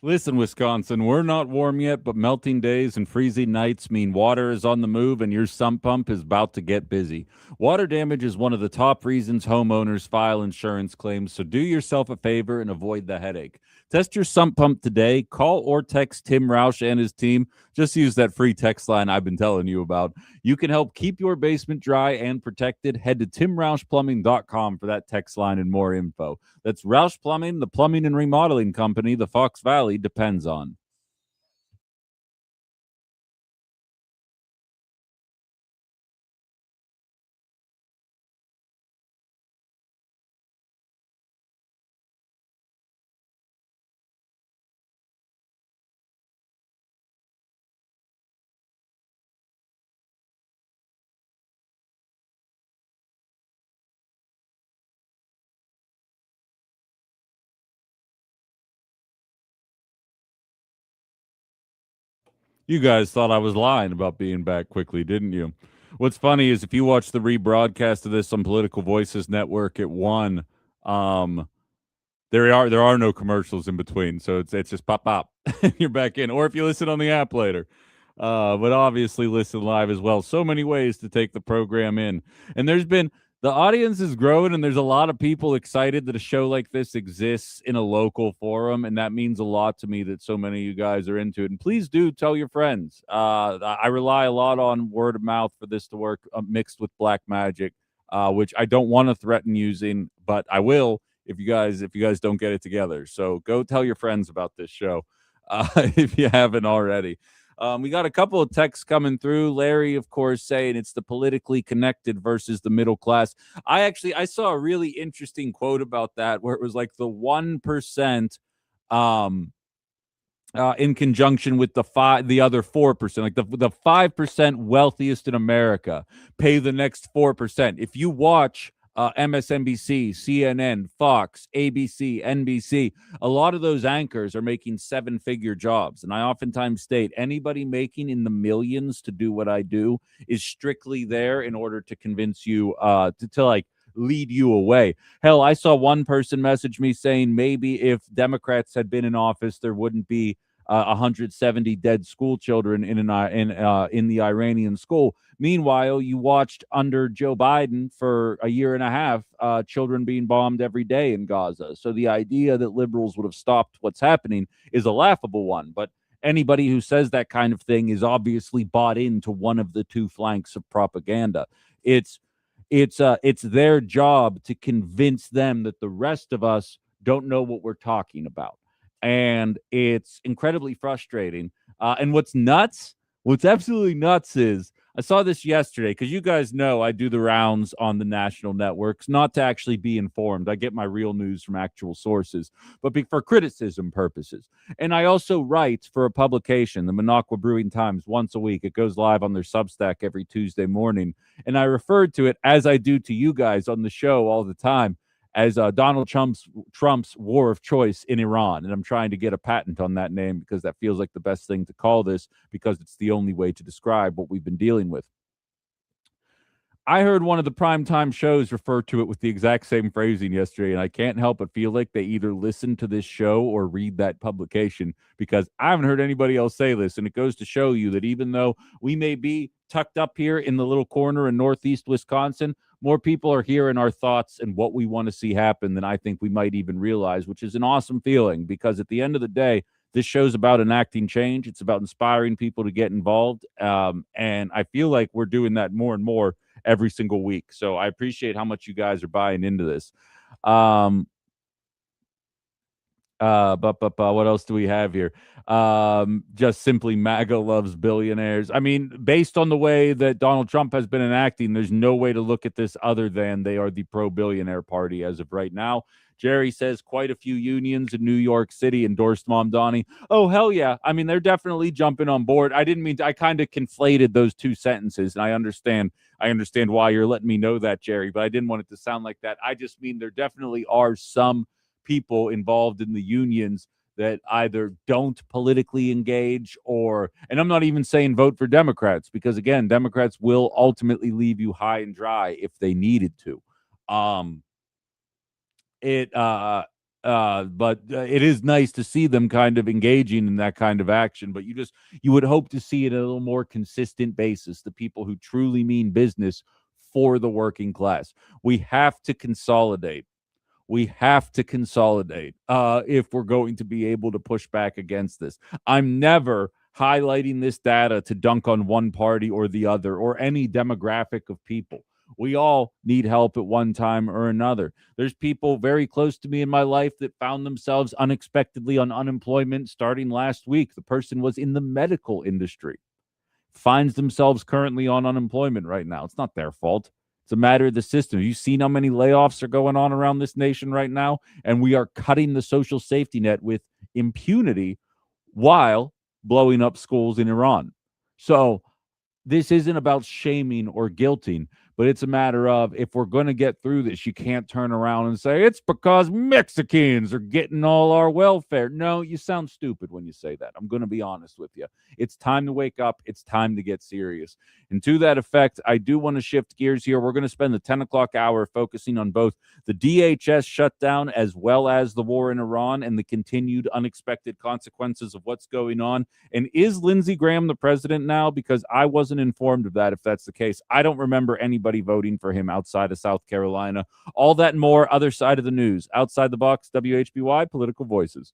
Listen, Wisconsin, we're not warm yet, but melting days and freezing nights mean water is on the move and your sump pump is about to get busy. Water damage is one of the top reasons homeowners file insurance claims, so do yourself a favor and avoid the headache. Test your sump pump today. Call or text Tim Roush and his team. Just use that free text line I've been telling you about. You can help keep your basement dry and protected. Head to timroushplumbing.com for that text line and more info. That's Roush Plumbing, the plumbing and remodeling company the Fox Valley depends on. You guys thought I was lying about being back quickly, didn't you? What's funny is if you watch the rebroadcast of this on Political Voices Network at 1, there are no commercials in between, so it's just pop and you're back in. Or if you listen on the app later, but obviously listen live as well. So many ways to take the program in, and the audience is growing, and there's a lot of people excited that a show like this exists in a local forum, and that means a lot to me that so many of you guys are into it. And please do tell your friends. I rely a lot on word of mouth for this to work, mixed with black magic, which I don't want to threaten using, but I will if you guys don't get it together. So go tell your friends about this show if you haven't already. We got a couple of texts coming through. Larry, of course, saying it's the politically connected versus the middle class. I saw a really interesting quote about that where it was like the 1% in conjunction with the other 4%, like the 5% wealthiest in America pay the next 4%. If you watch MSNBC, CNN, Fox, ABC, NBC, a lot of those anchors are making 7-figure jobs. And I oftentimes state anybody making in the millions to do what I do is strictly there in order to convince you to like lead you away. Hell, I saw one person message me saying maybe if Democrats had been in office, there wouldn't be 170 dead school children in the Iranian school. Meanwhile, you watched under Joe Biden for a year and a half, children being bombed every day in Gaza. So the idea that liberals would have stopped what's happening is a laughable one. But anybody who says that kind of thing is obviously bought into one of the two flanks of propaganda. It's their job to convince them that the rest of us don't know what we're talking about. And it's incredibly frustrating. And what's absolutely nuts is I saw this yesterday because you guys know I do the rounds on the national networks, not to actually be informed. I get my real news from actual sources, but for criticism purposes. And I also write for a publication, the Minocqua Brewing Times, once a week. It goes live on their Substack every Tuesday morning. And I referred to it, as I do to you guys on the show all the time, as Donald Trump's war of choice in Iran. And I'm trying to get a patent on that name because that feels like the best thing to call this, because it's the only way to describe what we've been dealing with. I heard one of the primetime shows refer to it with the exact same phrasing yesterday, and I can't help but feel like they either listen to this show or read that publication, because I haven't heard anybody else say this. And it goes to show you that even though we may be tucked up here in the little corner in Northeast Wisconsin, more people are hearing our thoughts and what we want to see happen than I think we might even realize, which is an awesome feeling, because at the end of the day, this show's about enacting change. It's about inspiring people to get involved. And I feel like we're doing that more and more every single week. So I appreciate how much you guys are buying into this. But what else do we have here? Just simply MAGA loves billionaires. I mean, based on the way that Donald Trump has been enacting, there's no way to look at this other than they are the pro-billionaire party as of right now. Jerry says quite a few unions in New York City endorsed Mom Donnie. Oh, hell yeah. I mean, they're definitely jumping on board. I kind of conflated those two sentences, and I understand why you're letting me know that, Jerry, but I didn't want it to sound like that. I just mean there definitely are some people involved in the unions that either don't politically engage and I'm not even saying vote for Democrats, because again, Democrats will ultimately leave you high and dry if they needed to. But it is nice to see them kind of engaging in that kind of action, but you would hope to see it at a little more consistent basis, the people who truly mean business for the working class. We have to consolidate. If we're going to be able to push back against this. I'm never highlighting this data to dunk on one party or the other or any demographic of people. We all need help at one time or another. There's people very close to me in my life that found themselves unexpectedly on unemployment starting last week. The person was in the medical industry, finds themselves currently on unemployment right now. It's not their fault. It's a matter of the system. You've seen how many layoffs are going on around this nation right now, and we are cutting the social safety net with impunity while blowing up schools in Iran. So this isn't about shaming or guilting, But it's a matter of, if we're going to get through this, you can't turn around and say it's because Mexicans are getting all our welfare. No, you sound stupid when you say that. I'm going to be honest with you. It's time to wake up. It's time to get serious. And to that effect, I do want to shift gears here. We're going to spend the 10 o'clock hour focusing on both the DHS shutdown as well as the war in Iran and the continued unexpected consequences of what's going on. And is Lindsey Graham the president now? Because I wasn't informed of that, if that's the case. I don't remember anybody voting for him outside of South Carolina. All that and more, other side of the news. Outside the Box, WHBY, Political Voices.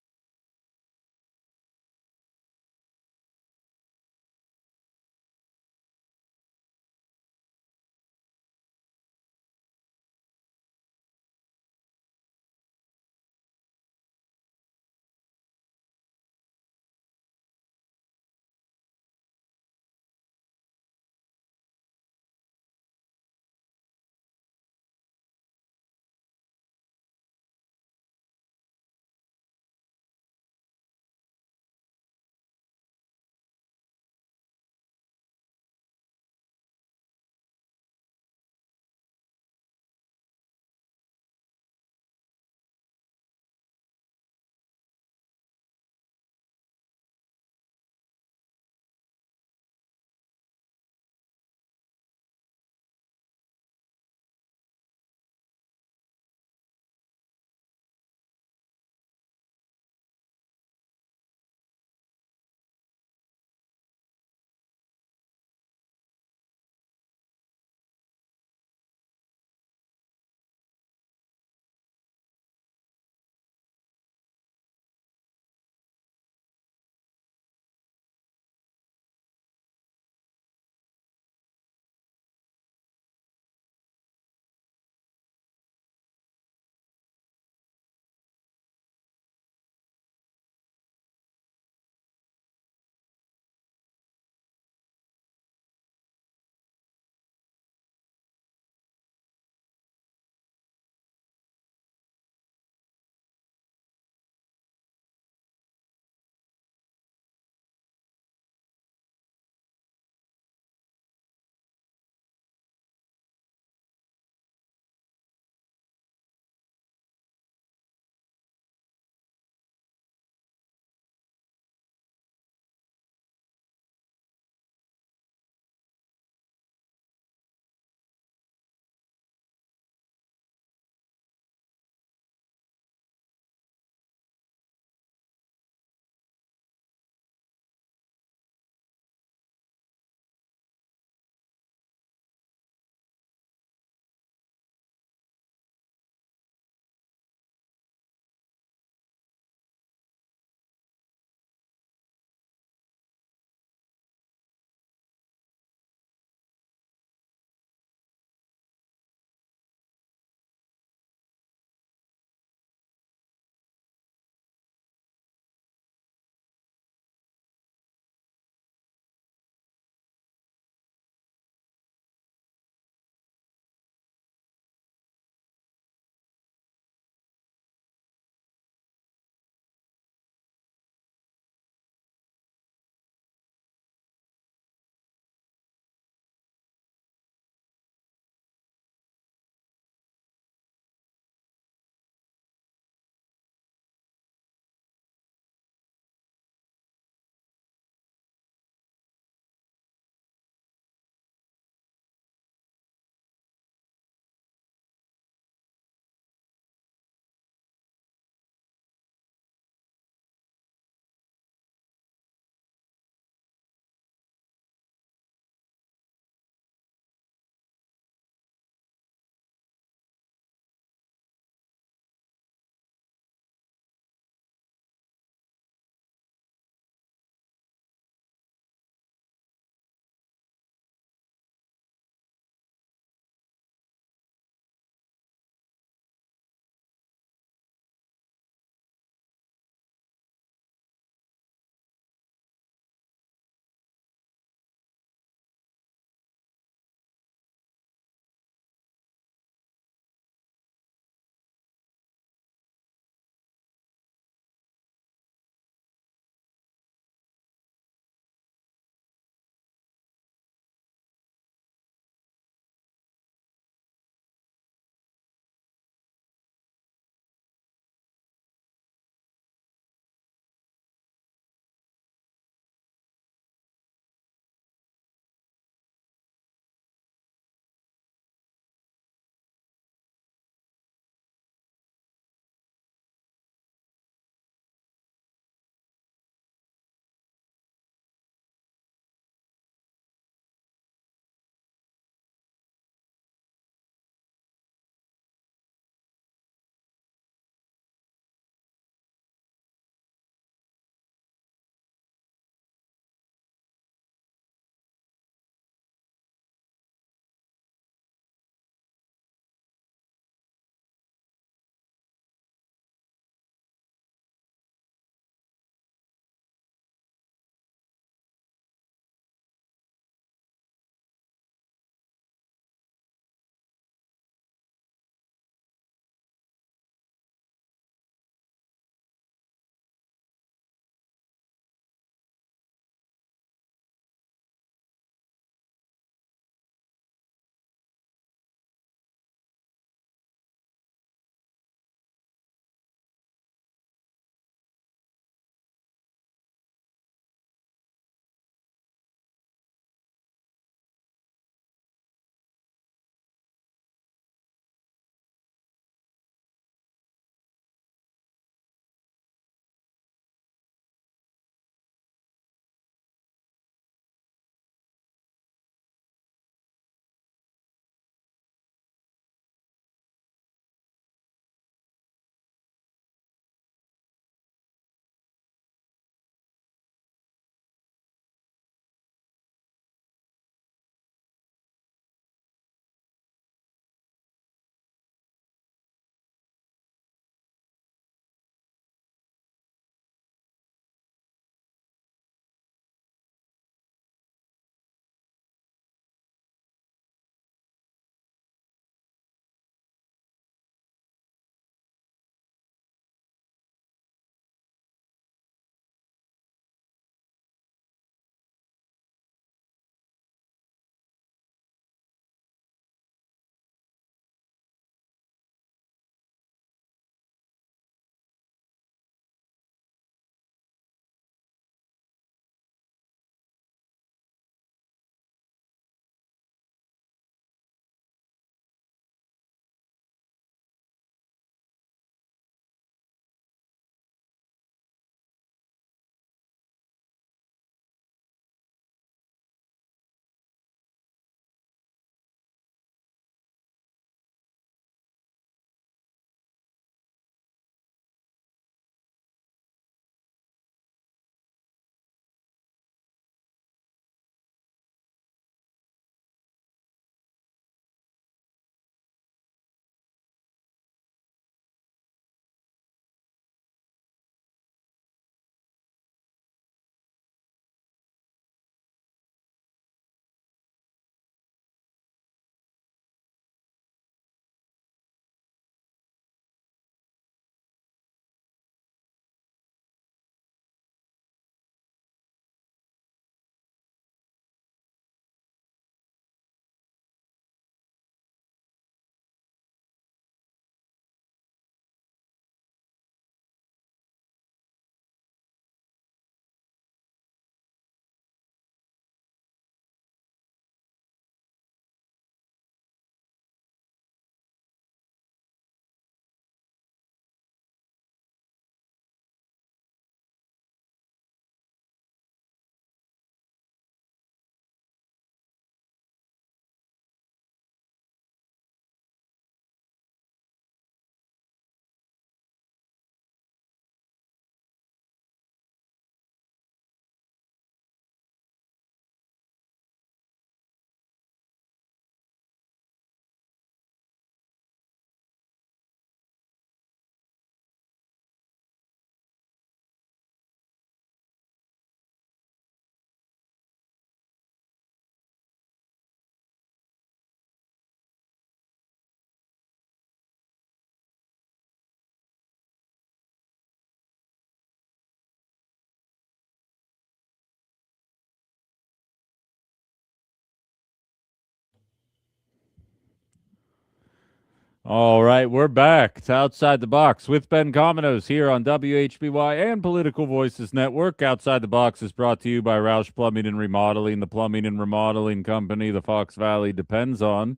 All right, we're back. It's Outside the Box with Ben Cominos here on WHBY and Political Voices Network. Outside the Box is brought to you by Roush Plumbing and Remodeling, the plumbing and remodeling company the Fox Valley depends on.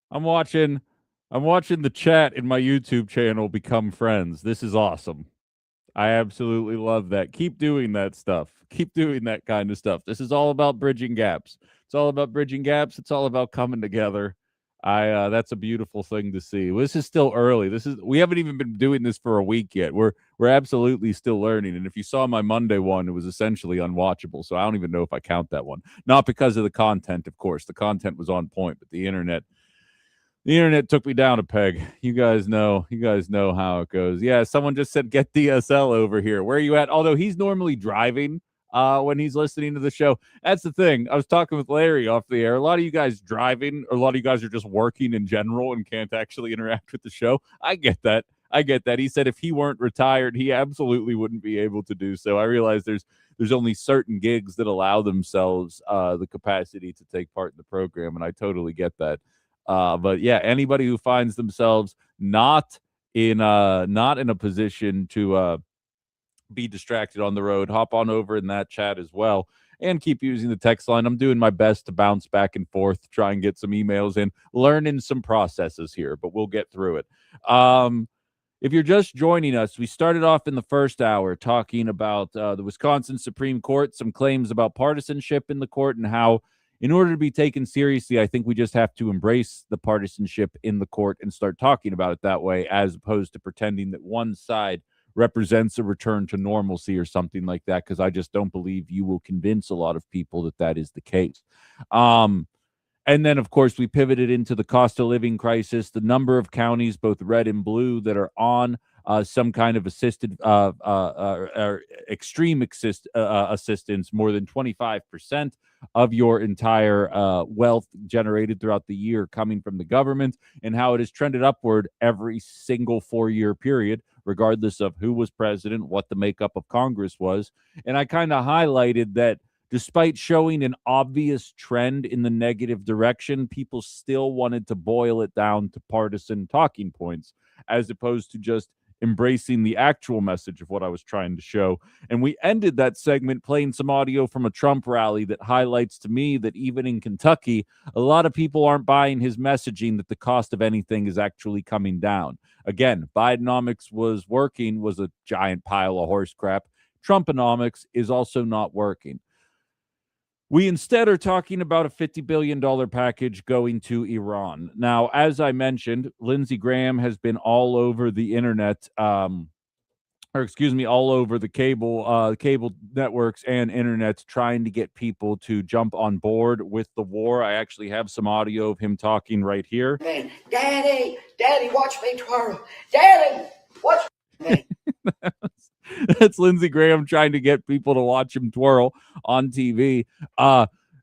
I'm watching the chat in my YouTube channel become friends. This is awesome. I absolutely love that. Keep doing that stuff. Keep doing that kind of stuff. This is all about bridging gaps. It's all about bridging gaps. It's all about coming together. That's a beautiful thing to see. This is still early. We haven't even been doing this for a week yet. We're absolutely still learning. And if you saw my Monday one, it was essentially unwatchable. So I don't even know if I count that one. Not because of the content, of course. The content was on point, but the internet took me down a peg. You guys know how it goes. Yeah, someone just said get DSL over here. Where are you at? Although he's normally driving when he's listening to the show. That's the thing. I was talking with Larry off the air. A lot of you guys driving, or a lot of you guys are just working in general and can't actually interact with the show. I get that. He said if he weren't retired, he absolutely wouldn't be able to do so. I realize there's only certain gigs that allow themselves the capacity to take part in the program, and I totally get that. But yeah, anybody who finds themselves not in a position to be distracted on the road, hop on over in that chat as well, and keep using the text line. I'm doing my best to bounce back and forth, try and get some emails in, learning some processes here, but we'll get through it. If you're just joining us, we started off in the first hour talking about the Wisconsin Supreme Court, some claims about partisanship in the court, and how in order to be taken seriously, I think we just have to embrace the partisanship in the court and start talking about it that way, as opposed to pretending that one side represents a return to normalcy or something like that, because I just don't believe you will convince a lot of people that that is the case. And then, of course, we pivoted into the cost of living crisis, the number of counties, both red and blue, that are on some kind of assisted extreme assistance. More than 25% of your entire wealth generated throughout the year coming from the government, and how it has trended upward every single 4-year period, regardless of who was president, what the makeup of Congress was. And I kind of highlighted that despite showing an obvious trend in the negative direction, people still wanted to boil it down to partisan talking points, as opposed to just embracing the actual message of what I was trying to show. And we ended that segment playing some audio from a Trump rally that highlights to me that even in Kentucky, a lot of people aren't buying his messaging that the cost of anything is actually coming down. Again, Bidenomics was working, was a giant pile of horse crap. Trumponomics is also not working. We instead are talking about a $50 billion package going to Iran. Now, as I mentioned, Lindsey Graham has been all over the internet, all over the cable networks and internet, trying to get people to jump on board with the war. I actually have some audio of him talking right here. Daddy, watch me twirl. Daddy, watch me. That's Lindsey Graham trying to get people to watch him twirl on TV,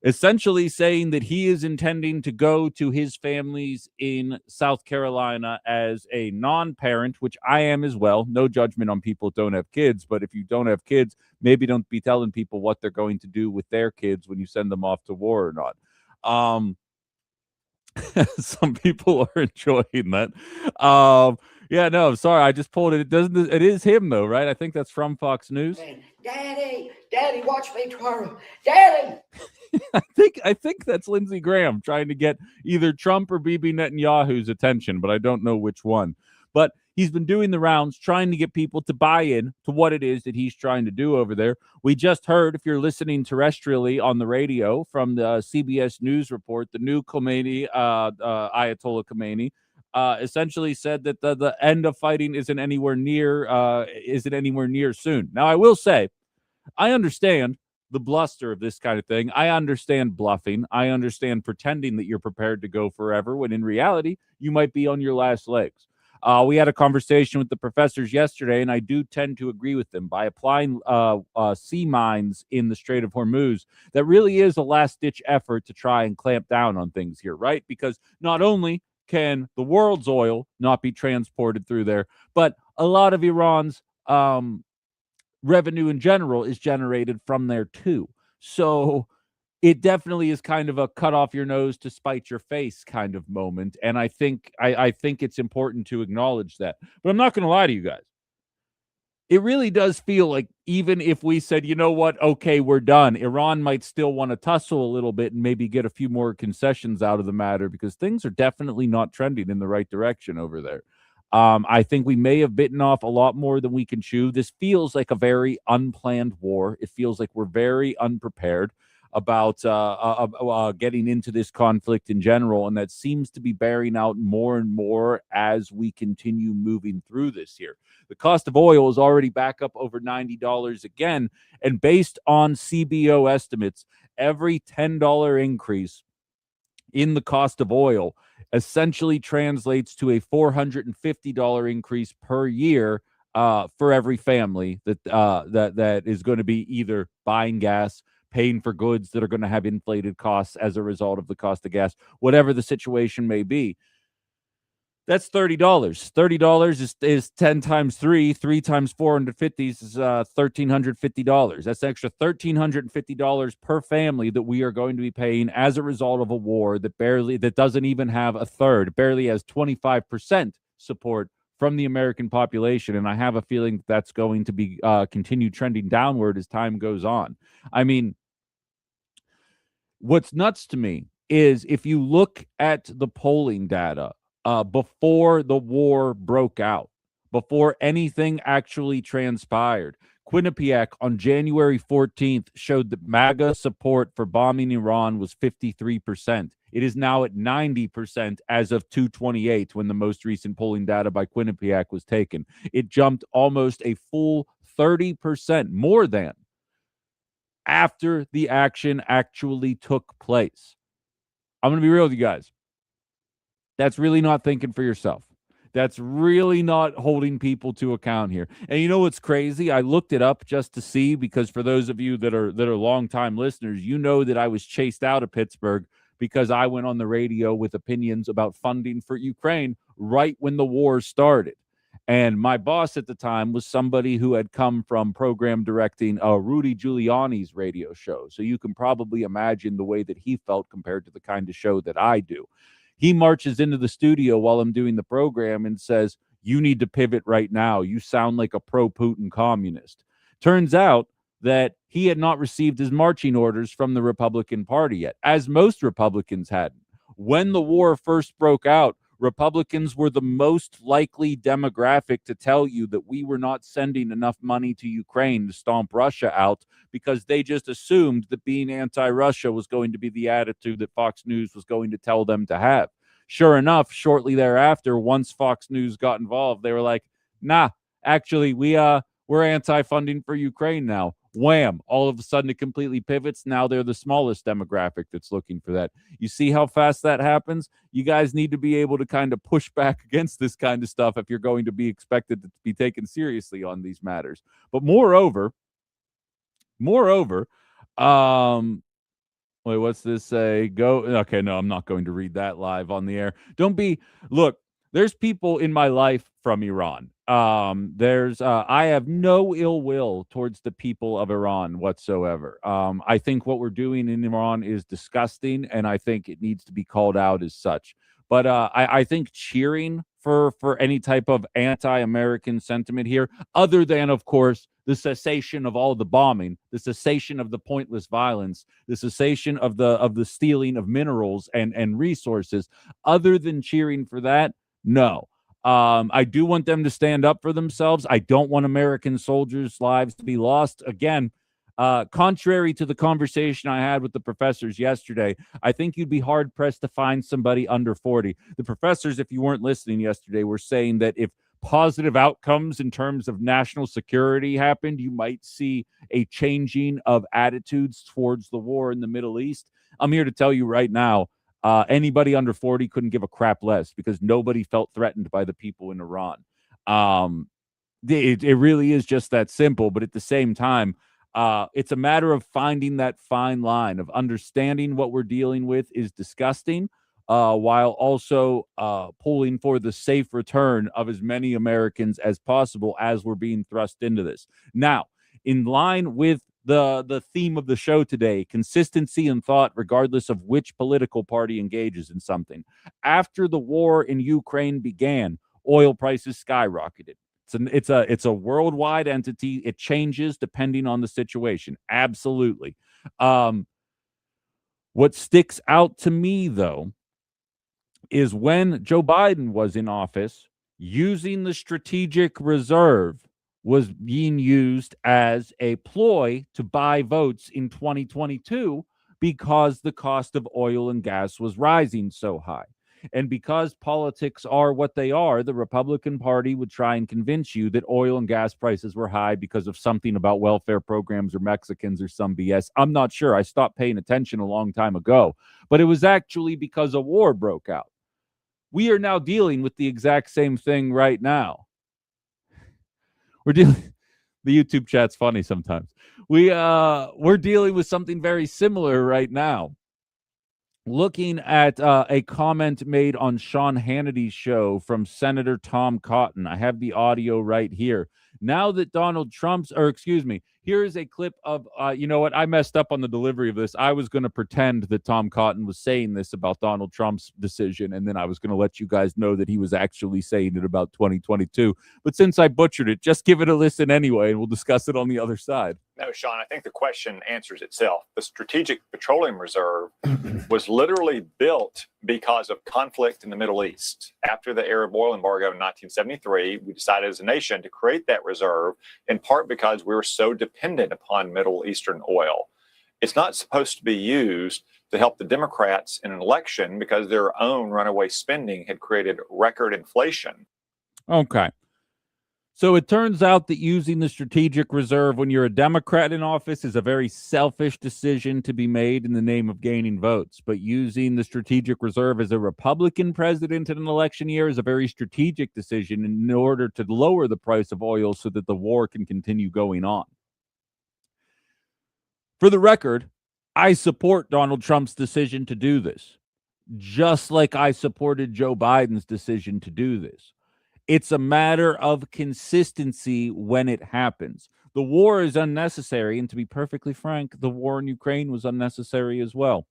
essentially saying that he is intending to go to his families in South Carolina as a non-parent, which I am as well. No judgment on people who don't have kids, but if you don't have kids, maybe don't be telling people what they're going to do with their kids when you send them off to war or not. Some people are enjoying that. Yeah, no, I'm sorry. I just pulled it. It is him though, right? I think that's from Fox News. Daddy, watch me twirl. Daddy. I think that's Lindsey Graham trying to get either Trump or Bibi Netanyahu's attention, but I don't know which one. But he's been doing the rounds, trying to get people to buy in to what it is that he's trying to do over there. We just heard, if you're listening terrestrially on the radio, from the CBS News report, the new Khomeini, Ayatollah Khomeini, essentially said that the end of fighting isn't anywhere near soon. Now, I will say, I understand the bluster of this kind of thing. I understand bluffing. I understand pretending that you're prepared to go forever when in reality you might be on your last legs. We had a conversation with the professors yesterday, and I do tend to agree with them. By applying sea mines in the Strait of Hormuz, that really is a last-ditch effort to try and clamp down on things here, right? Because not only can the world's oil not be transported through there, but a lot of Iran's revenue in general is generated from there too. So it definitely is kind of a cut off your nose to spite your face kind of moment. And I think it's important to acknowledge that. But I'm not going to lie to you guys. It really does feel like even if we said, you know what, okay, we're done, Iran might still want to tussle a little bit and maybe get a few more concessions out of the matter, because things are definitely not trending in the right direction over there. I think we may have bitten off a lot more than we can chew. This feels like a very unplanned war. It feels like we're very unprepared about getting into this conflict in general, and that seems to be bearing out more and more as we continue moving through this year. The cost of oil is already back up over $90 again, and based on CBO estimates, every $10 increase in the cost of oil essentially translates to a $450 increase per year for every family that is going to be either buying gas, paying for goods that are going to have inflated costs as a result of the cost of gas, whatever the situation may be. That's $30. $30 is 10 times 3. 3 times 450 is $1,350. That's an extra $1,350 per family that we are going to be paying as a result of a war that doesn't even have a third, barely has 25% support from the American population. And I have a feeling that's going to be continue trending downward as time goes on. I mean, what's nuts to me is if you look at the polling data before the war broke out, before anything actually transpired, Quinnipiac on January 14th showed that MAGA support for bombing Iran was 53%. It is now at 90% as of 2/28 when the most recent polling data by Quinnipiac was taken. It jumped almost a full 30% more than after the action actually took place. I'm going to be real with you guys. That's really not thinking for yourself. That's really not holding people to account here. And you know what's crazy? I looked it up just to see, because for those of you that are longtime listeners, you know that I was chased out of Pittsburgh because I went on the radio with opinions about funding for Ukraine right when the war started. And my boss at the time was somebody who had come from program directing Rudy Giuliani's radio show. So you can probably imagine the way that he felt compared to the kind of show that I do. He marches into the studio while I'm doing the program and says, "You need to pivot right now. You sound like a pro-Putin communist." Turns out that he had not received his marching orders from the Republican Party yet, as most Republicans hadn't. When the war first broke out, Republicans were the most likely demographic to tell you that we were not sending enough money to Ukraine to stomp Russia out, because they just assumed that being anti-Russia was going to be the attitude that Fox News was going to tell them to have. Sure enough, shortly thereafter, once Fox News got involved, they were like, "Nah, actually, we're anti-funding for Ukraine now." Wham! All of a sudden, it completely pivots. Now they're the smallest demographic that's looking for that. You see how fast that happens? You guys need to be able to kind of push back against this kind of stuff if you're going to be expected to be taken seriously on these matters. But moreover, wait, what's this say? Okay, no, I'm not going to read that live on the air. Look, there's people in my life from Iran. I have no ill will towards the people of Iran whatsoever. I think what we're doing in Iran is disgusting, and I think it needs to be called out as such. But I think cheering for any type of anti-American sentiment here, other than, of course, the cessation of all the bombing, the cessation of the pointless violence, the cessation of the stealing of minerals and resources, other than cheering for that, no. I do want them to stand up for themselves. I don't want American soldiers' lives to be lost. Again, contrary to the conversation I had with the professors yesterday, I think you'd be hard-pressed to find somebody under 40. The professors, if you weren't listening yesterday, were saying that if positive outcomes in terms of national security happened, you might see a changing of attitudes towards the war in the Middle East. I'm here to tell you right now, anybody under 40 couldn't give a crap less, because nobody felt threatened by the people in Iran. It really is just that simple. But at the same time, it's a matter of finding that fine line of understanding what we're dealing with is disgusting, while also pulling for the safe return of as many Americans as possible as we're being thrust into this. Now, in line with the theme of the show today, consistency in thought regardless of which political party engages in something. After the war in Ukraine began, oil prices skyrocketed. It's a worldwide entity. It changes depending on the situation. Absolutely. What sticks out to me, though, is when Joe Biden was in office, using the strategic reserve was being used as a ploy to buy votes in 2022 because the cost of oil and gas was rising so high. And because politics are what they are, the Republican Party would try and convince you that oil and gas prices were high because of something about welfare programs or Mexicans or some BS. I'm not sure. I stopped paying attention a long time ago. But it was actually because a war broke out. We are now dealing with the exact same thing right now. We're dealing. The YouTube chat's funny sometimes. We're dealing with something very similar right now. Looking at a comment made on Sean Hannity's show from Senator Tom Cotton. I have the audio right here. Now that Donald Trump's, here is a clip of, you know what? I messed up on the delivery of this. I was going to pretend that Tom Cotton was saying this about Donald Trump's decision, and then I was going to let you guys know that he was actually saying it about 2022. But since I butchered it, just give it a listen anyway, and we'll discuss it on the other side. No, Sean, I think the question answers itself. The Strategic Petroleum Reserve was literally built because of conflict in the Middle East. After the Arab oil embargo in 1973, we decided as a nation to create that reserve, in part because we were so dependent upon Middle Eastern oil. It's not supposed to be used to help the Democrats in an election because their own runaway spending had created record inflation. Okay. So it turns out that using the strategic reserve when you're a Democrat in office is a very selfish decision to be made in the name of gaining votes. But using the strategic reserve as a Republican president in an election year is a very strategic decision in order to lower the price of oil so that the war can continue going on. For the record, I support Donald Trump's decision to do this, just like I supported Joe Biden's decision to do this. It's a matter of consistency when it happens. The war is unnecessary, and to be perfectly frank, the war in Ukraine was unnecessary as well.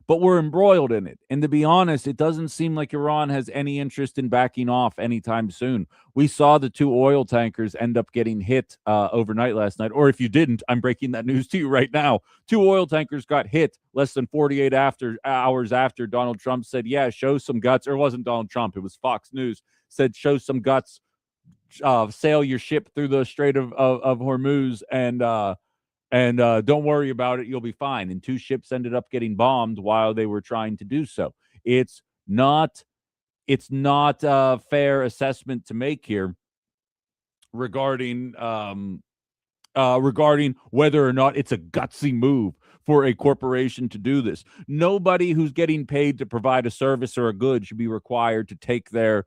But we're embroiled in it. And to be honest, it doesn't seem like Iran has any interest in backing off anytime soon. We saw the 2 oil tankers end up getting hit overnight last night. Or if you didn't, I'm breaking that news to you right now. 2 oil tankers got hit less than 48 hours after Donald Trump said, yeah, show some guts. Or it wasn't Donald Trump. It was Fox News. Said, show some guts, sail your ship through the Strait of Hormuz, and don't worry about it, you'll be fine. And 2 ships ended up getting bombed while they were trying to do so. It's not a fair assessment to make here regarding whether or not it's a gutsy move for a corporation to do this. Nobody who's getting paid to provide a service or a good should be required to take their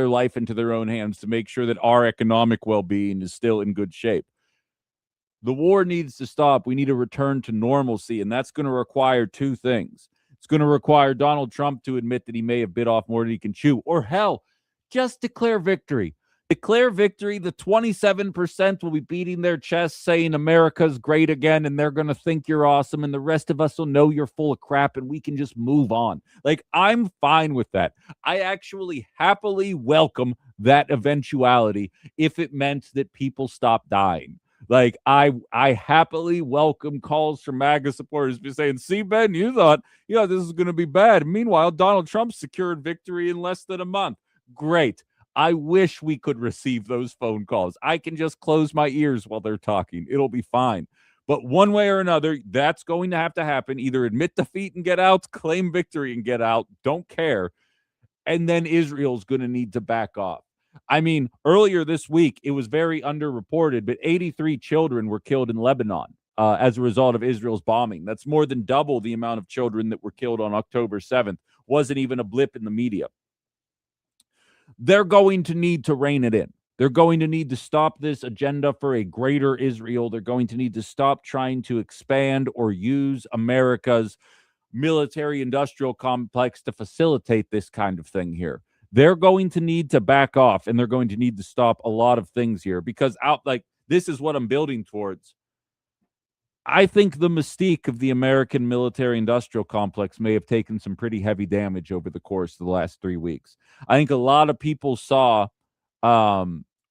life into their own hands to make sure that our economic well-being is still in good shape. The war needs to stop. We need a return to normalcy, and that's going to require 2 things. It's going to require Donald Trump to admit that he may have bit off more than he can chew, or hell, just declare victory. Declare victory. The 27% will be beating their chests saying America's great again, and they're going to think you're awesome, and the rest of us will know you're full of crap, and we can just move on. Like, I'm fine with that. I actually happily welcome that eventuality if it meant that people stop dying. Like, I happily welcome calls from MAGA supporters saying, see, Ben, you thought this is going to be bad. Meanwhile, Donald Trump secured victory in less than a month. Great. I wish we could receive those phone calls. I can just close my ears while they're talking. It'll be fine. But one way or another, that's going to have to happen. Either admit defeat and get out, claim victory and get out. Don't care. And then Israel's going to need to back off. I mean, earlier this week, it was very underreported, but 83 children were killed in Lebanon as a result of Israel's bombing. That's more than double the amount of children that were killed on October 7th. Wasn't even a blip in the media. They're going to need to rein it in. They're going to need to stop this agenda for a greater Israel. They're going to need to stop trying to expand or use America's military-industrial complex to facilitate this kind of thing here. They're going to need to back off, and they're going to need to stop a lot of things here because this is what I'm building towards. I think the mystique of the American military-industrial complex may have taken some pretty heavy damage over the course of the last 3 weeks. I think a lot of people saw,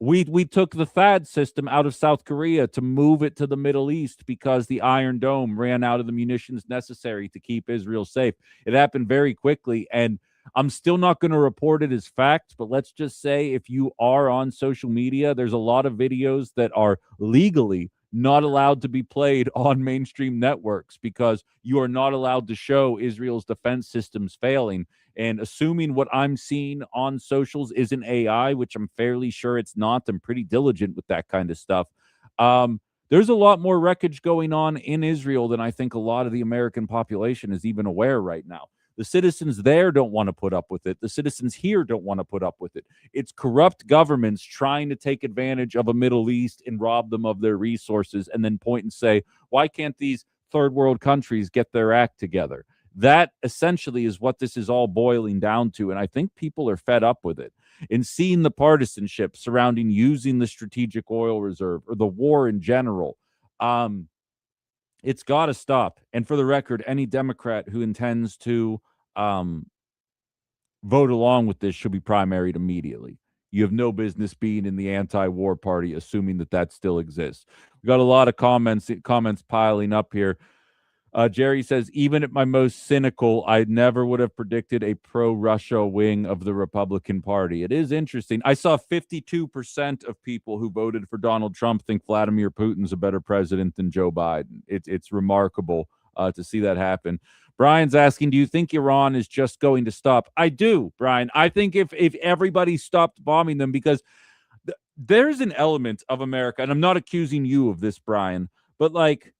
we took the THAAD system out of South Korea to move it to the Middle East because the Iron Dome ran out of the munitions necessary to keep Israel safe. It happened very quickly, and I'm still not going to report it as fact, but let's just say if you are on social media, there's a lot of videos that are legally not allowed to be played on mainstream networks because you are not allowed to show Israel's defense systems failing. And assuming what I'm seeing on socials isn't AI, which I'm fairly sure it's not, I'm pretty diligent with that kind of stuff. There's a lot more wreckage going on in Israel than I think a lot of the American population is even aware right now. The citizens there don't want to put up with it. The citizens here don't want to put up with it. It's corrupt governments trying to take advantage of a Middle East and rob them of their resources and then point and say, why can't these third world countries get their act together? That essentially is what this is all boiling down to. And I think people are fed up with it. And seeing the partisanship surrounding using the strategic oil reserve or the war in general, it's got to stop. And for the record, any Democrat who intends to vote along with this should be primaried immediately. You have no business being in the anti-war party, assuming that that still exists. We got a lot of comments piling up here. Jerry says, even at my most cynical, I never would have predicted a pro-Russia wing of the Republican Party. It is interesting. I saw 52% of people who voted for Donald Trump think Vladimir Putin's a better president than Joe Biden. It's remarkable to see that happen. Brian's asking, do you think Iran is just going to stop? I do, Brian. I think if everybody stopped bombing them, because there's an element of America, and I'm not accusing you of this, Brian, but like,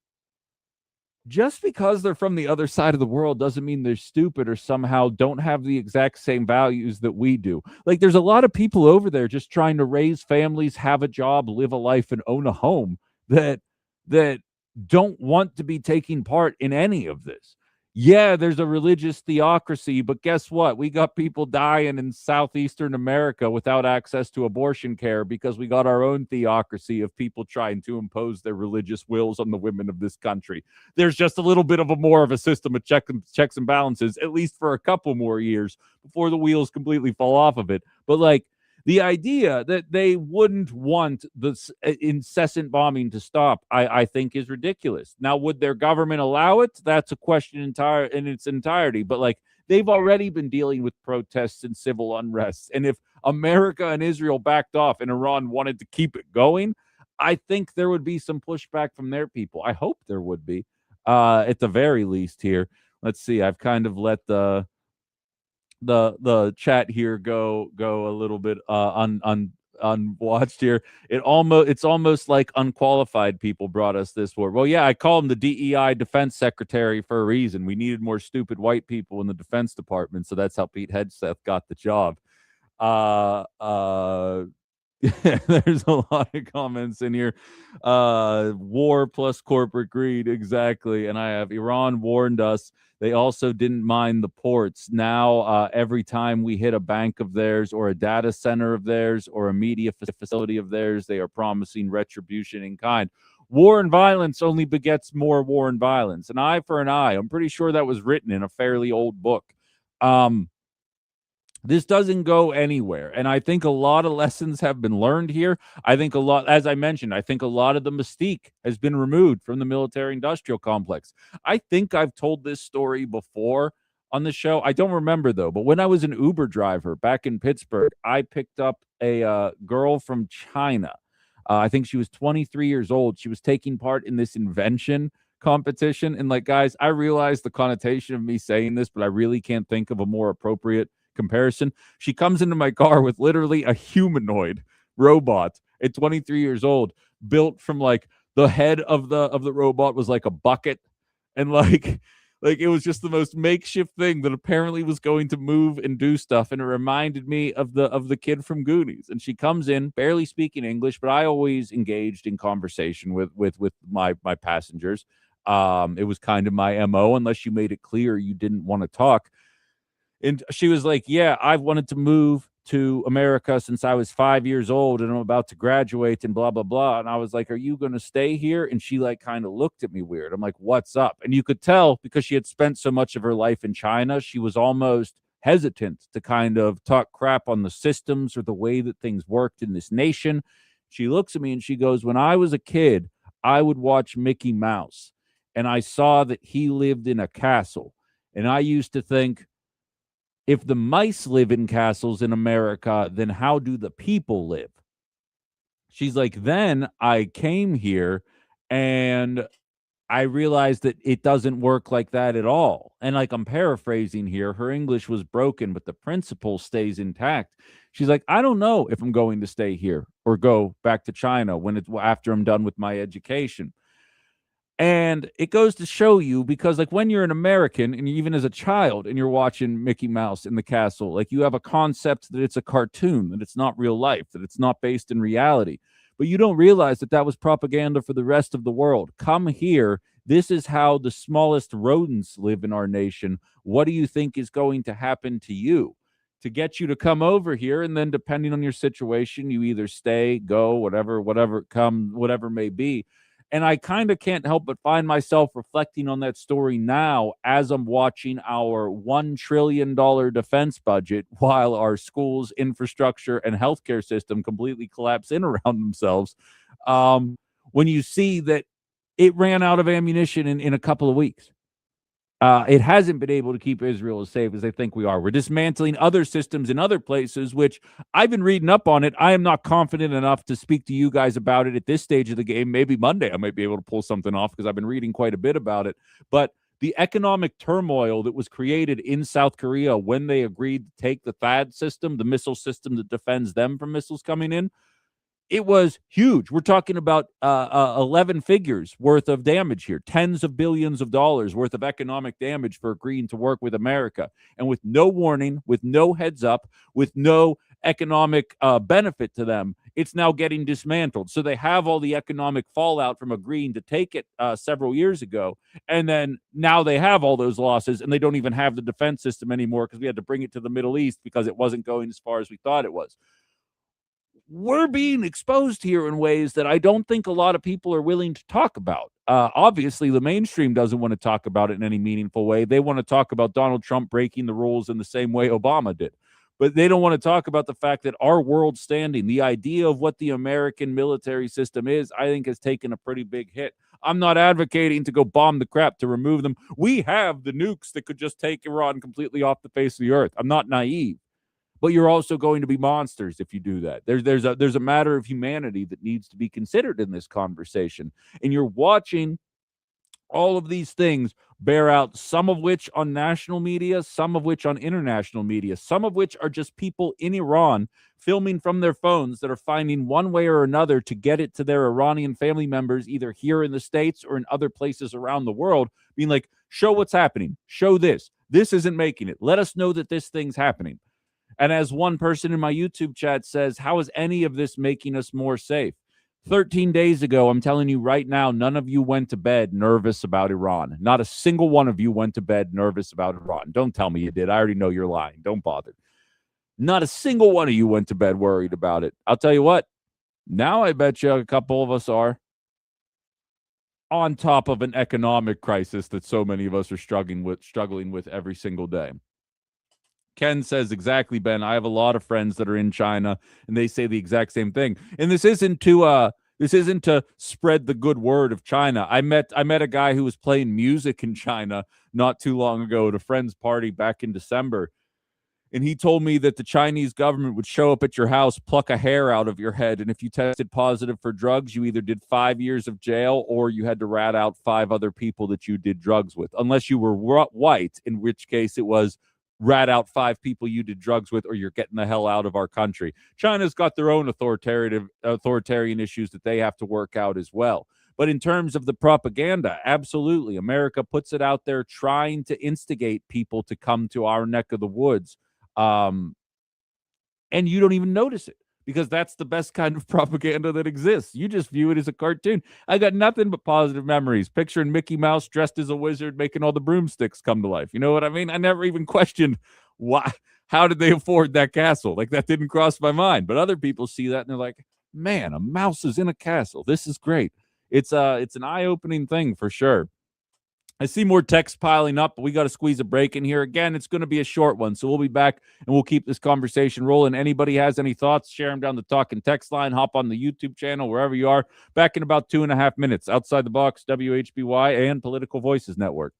just because they're from the other side of the world doesn't mean they're stupid or somehow don't have the exact same values that we do. Like, there's a lot of people over there just trying to raise families, have a job, live a life, and own a home that don't want to be taking part in any of this. Yeah, there's a religious theocracy, but guess what? We got people dying in southeastern America without access to abortion care because we got our own theocracy of people trying to impose their religious wills on the women of this country. There's just a little bit of more of a system of checks and balances, at least for a couple more years before the wheels completely fall off of it. But like, the idea that they wouldn't want this incessant bombing to stop, I think, is ridiculous. Now, would their government allow it? That's a question in its entirety. But like, they've already been dealing with protests and civil unrest. And if America and Israel backed off and Iran wanted to keep it going, I think there would be some pushback from their people. I hope there would be, at the very least here. Let's see. I've kind of let the chat here go a little bit unwatched here. It's almost like unqualified people brought us this war. Well, yeah, I call him the DEI defense secretary for a reason. We needed more stupid white people in the Defense Department, so that's how Pete Hegseth got the job. There's a lot of comments in here. War plus corporate greed, exactly. And I have Iran warned us. They also didn't mind the ports. Now, every time we hit a bank of theirs or a data center of theirs or a media facility of theirs, they are promising retribution in kind. War and violence only begets more war and violence. An eye for an eye. I'm pretty sure that was written in a fairly old book. This doesn't go anywhere. And I think a lot of lessons have been learned here. I think as I mentioned, I think a lot of the mystique has been removed from the military-industrial complex. I think I've told this story before on the show. I don't remember, though. But when I was an Uber driver back in Pittsburgh, I picked up a girl from China. I think she was 23 years old. She was taking part in this invention competition. And like, guys, I realize the connotation of me saying this, but I really can't think of a more appropriate comparison. She comes into my car with literally a humanoid robot at 23 years old, built from like the head of the robot was like a bucket, and like it was just the most makeshift thing that apparently was going to move and do stuff. And it reminded me of the kid from Goonies. And she comes in barely speaking English, but I always engaged in conversation with my passengers. It was kind of my MO, unless you made it clear you didn't want to talk. And she was like, yeah, I've wanted to move to America since I was 5 years old and I'm about to graduate and blah, blah, blah. And I was like, are you going to stay here? And she like kind of looked at me weird. I'm like, what's up? And you could tell because she had spent so much of her life in China, she was almost hesitant to kind of talk crap on the systems or the way that things worked in this nation. She looks at me and she goes, when I was a kid, I would watch Mickey Mouse and I saw that he lived in a castle. And I used to think, if the mice live in castles in America, then how do the people live? She's like, then I came here and I realized that it doesn't work like that at all. And like I'm paraphrasing here, her English was broken, but the principle stays intact. She's like, I don't know if I'm going to stay here or go back to China after I'm done with my education. And it goes to show you, because like when you're an American and even as a child and you're watching Mickey Mouse in the castle, like you have a concept that it's a cartoon, that it's not real life, that it's not based in reality. But you don't realize that that was propaganda for the rest of the world. Come here. This is how the smallest rodents live in our nation. What do you think is going to happen to you? To get you to come over here, and then depending on your situation, you either stay, go, whatever may be. And I kind of can't help but find myself reflecting on that story now as I'm watching our $1 trillion defense budget while our schools, infrastructure, and healthcare system completely collapse in around themselves. When you see that it ran out of ammunition in a couple of weeks. It hasn't been able to keep Israel as safe as they think we are. We're dismantling other systems in other places, which I've been reading up on it. I am not confident enough to speak to you guys about it at this stage of the game. Maybe Monday I might be able to pull something off because I've been reading quite a bit about it. But the economic turmoil that was created in South Korea when they agreed to take the THAAD system, the missile system that defends them from missiles coming in, it was huge. We're talking about 11 figures worth of damage here, tens of billions of dollars worth of economic damage for agreeing to work with America. And with no warning, with no heads up, with no economic benefit to them, it's now getting dismantled. So they have all the economic fallout from agreeing to take it several years ago. And then now they have all those losses and they don't even have the defense system anymore because we had to bring it to the Middle East because it wasn't going as far as we thought it was. We're being exposed here in ways that I don't think a lot of people are willing to talk about. Obviously, the mainstream doesn't want to talk about it in any meaningful way. They want to talk about Donald Trump breaking the rules in the same way Obama did. But they don't want to talk about the fact that our world standing, the idea of what the American military system is, I think has taken a pretty big hit. I'm not advocating to go bomb the crap to remove them. We have the nukes that could just take Iran completely off the face of the earth. I'm not naive. But you're also going to be monsters if you do that. There's a matter of humanity that needs to be considered in this conversation. And you're watching all of these things bear out, some of which on national media, some of which on international media, some of which are just people in Iran filming from their phones that are finding one way or another to get it to their Iranian family members, either here in the States or in other places around the world, being like, show what's happening. Show this. This isn't making it. Let us know that this thing's happening. And as one person in my YouTube chat says, how is any of this making us more safe? 13 days ago, I'm telling you right now, none of you went to bed nervous about Iran. Not a single one of you went to bed nervous about Iran. Don't tell me you did. I already know you're lying. Don't bother. Not a single one of you went to bed worried about it. I'll tell you what, now I bet you a couple of us are, on top of an economic crisis that so many of us are struggling with every single day. Ken says, exactly, Ben. I have a lot of friends that are in China, and they say the exact same thing. And this isn't to spread the good word of China. I met a guy who was playing music in China not too long ago at a friend's party back in December. And he told me that the Chinese government would show up at your house, pluck a hair out of your head, and if you tested positive for drugs, you either did 5 years of jail or you had to rat out 5 other people that you did drugs with, unless you were white, in which case it was rat out 5 people you did drugs with, or you're getting the hell out of our country. China's got their own authoritarian issues that they have to work out as well. But in terms of the propaganda, absolutely. America puts it out there trying to instigate people to come to our neck of the woods. And you don't even notice it because that's the best kind of propaganda that exists. You just view it as a cartoon. I got nothing but positive memories. Picturing Mickey Mouse dressed as a wizard making all the broomsticks come to life. You know what I mean? I never even questioned why? How did they afford that castle? Like, that didn't cross my mind. But other people see that and they're like, man, a mouse is in a castle. This is great. It's an eye-opening thing for sure. I see more text piling up, but we got to squeeze a break in here. Again, it's going to be a short one, so we'll be back and we'll keep this conversation rolling. Anybody has any thoughts, share them down the talk and text line. Hop on the YouTube channel, wherever you are. Back in about 2.5 minutes. Outside the Box, WHBY, and Political Voices Network.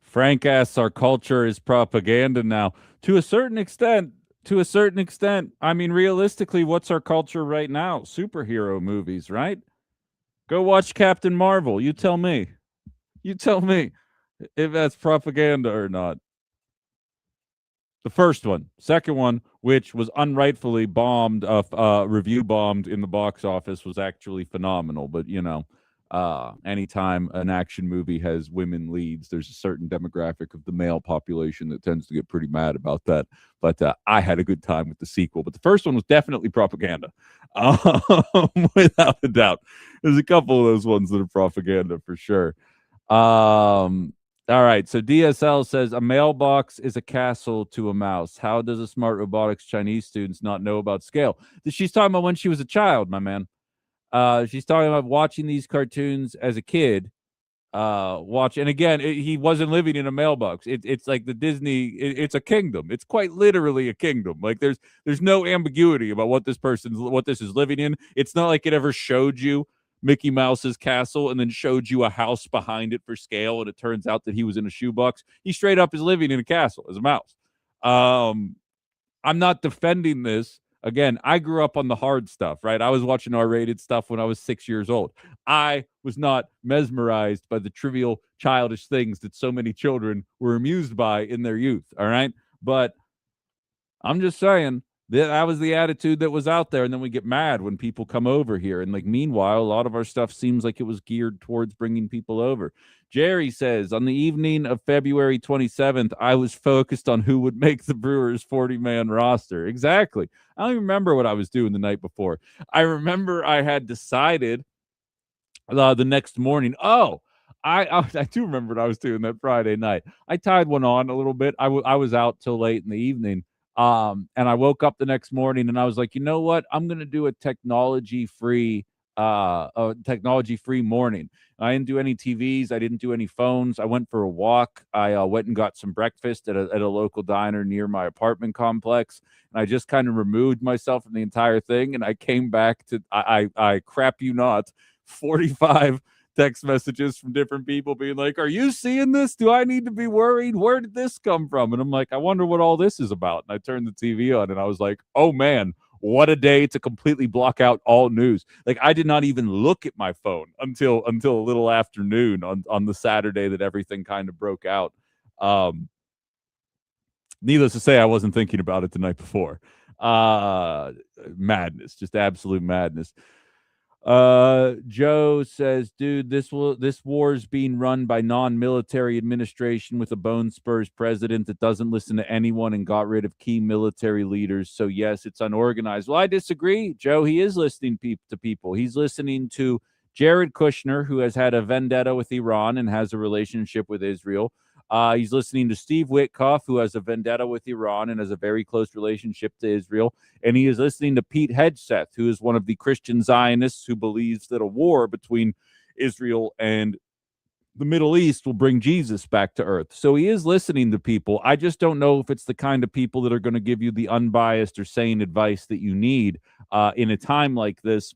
Frank asks, our culture is propaganda now. To a certain extent, I mean, realistically, what's our culture right now? Superhero movies, right? Go watch Captain Marvel. You tell me. You tell me if that's propaganda or not. The first one. Second one, which was unrightfully bombed, review bombed in the box office, was actually phenomenal. But, you know, anytime an action movie has women leads, there's a certain demographic of the male population that tends to get pretty mad about that. But I had a good time with the sequel. But the first one was definitely propaganda, without a doubt. There's a couple of those ones that are propaganda for sure. All right. So DSL says a mailbox is a castle to a mouse. How does a smart robotics Chinese students not know about scale? She's talking about when she was a child, my man. She's talking about watching these cartoons as a kid. And again, he wasn't living in a mailbox. It's like the Disney. It's a kingdom. It's quite literally a kingdom. Like there's no ambiguity about what this is living in. It's not like it ever showed you Mickey Mouse's castle and then showed you a house behind it for scale, and it turns out that he was in a shoebox. He straight up is living in a castle as a mouse. I'm not defending this. Again, I grew up on the hard stuff, right? I was watching R-rated stuff when I was 6 years old. I was not mesmerized by the trivial, childish things that so many children were amused by in their youth, all right? But I'm just saying that was the attitude that was out there, and then we get mad when people come over here. And like, meanwhile, a lot of our stuff seems like it was geared towards bringing people over. Jerry says, on the evening of February 27th, I was focused on who would make the Brewers 40-man roster. Exactly. I don't even remember what I was doing the night before. I remember I had decided the next morning. Oh, I do remember what I was doing that Friday night. I tied one on a little bit. I was out till late in the evening. And I woke up the next morning and I was like, you know what? I'm going to do a technology-free morning. I didn't do any TVs. I didn't do any phones. I went for a walk. I went and got some breakfast at a local diner near my apartment complex. And I just kind of removed myself from the entire thing. And I came back to, I crap you not, 45 text messages from different people being like, are you seeing this? Do I need to be worried? Where did this come from? And I'm like, I wonder what all this is about. And I turned the TV on and I was like, oh man, what a day to completely block out all news. Like, I did not even look at my phone until a little afternoon on the Saturday that everything kind of broke out. Needless to say, I wasn't thinking about it the night before. Madness, just absolute madness. Joe says, dude, this war's being run by non-military administration with a bone spurs president that doesn't listen to anyone and got rid of key military leaders. So yes, it's unorganized. Well, I disagree, Joe. He is listening to people. He's listening to Jared Kushner, who has had a vendetta with Iran and has a relationship with Israel. He's listening to Steve Witkoff, who has a vendetta with Iran and has a very close relationship to Israel. And he is listening to Pete Hegseth, who is one of the Christian Zionists who believes that a war between Israel and the Middle East will bring Jesus back to earth. So he is listening to people. I just don't know if it's the kind of people that are going to give you the unbiased or sane advice that you need in a time like this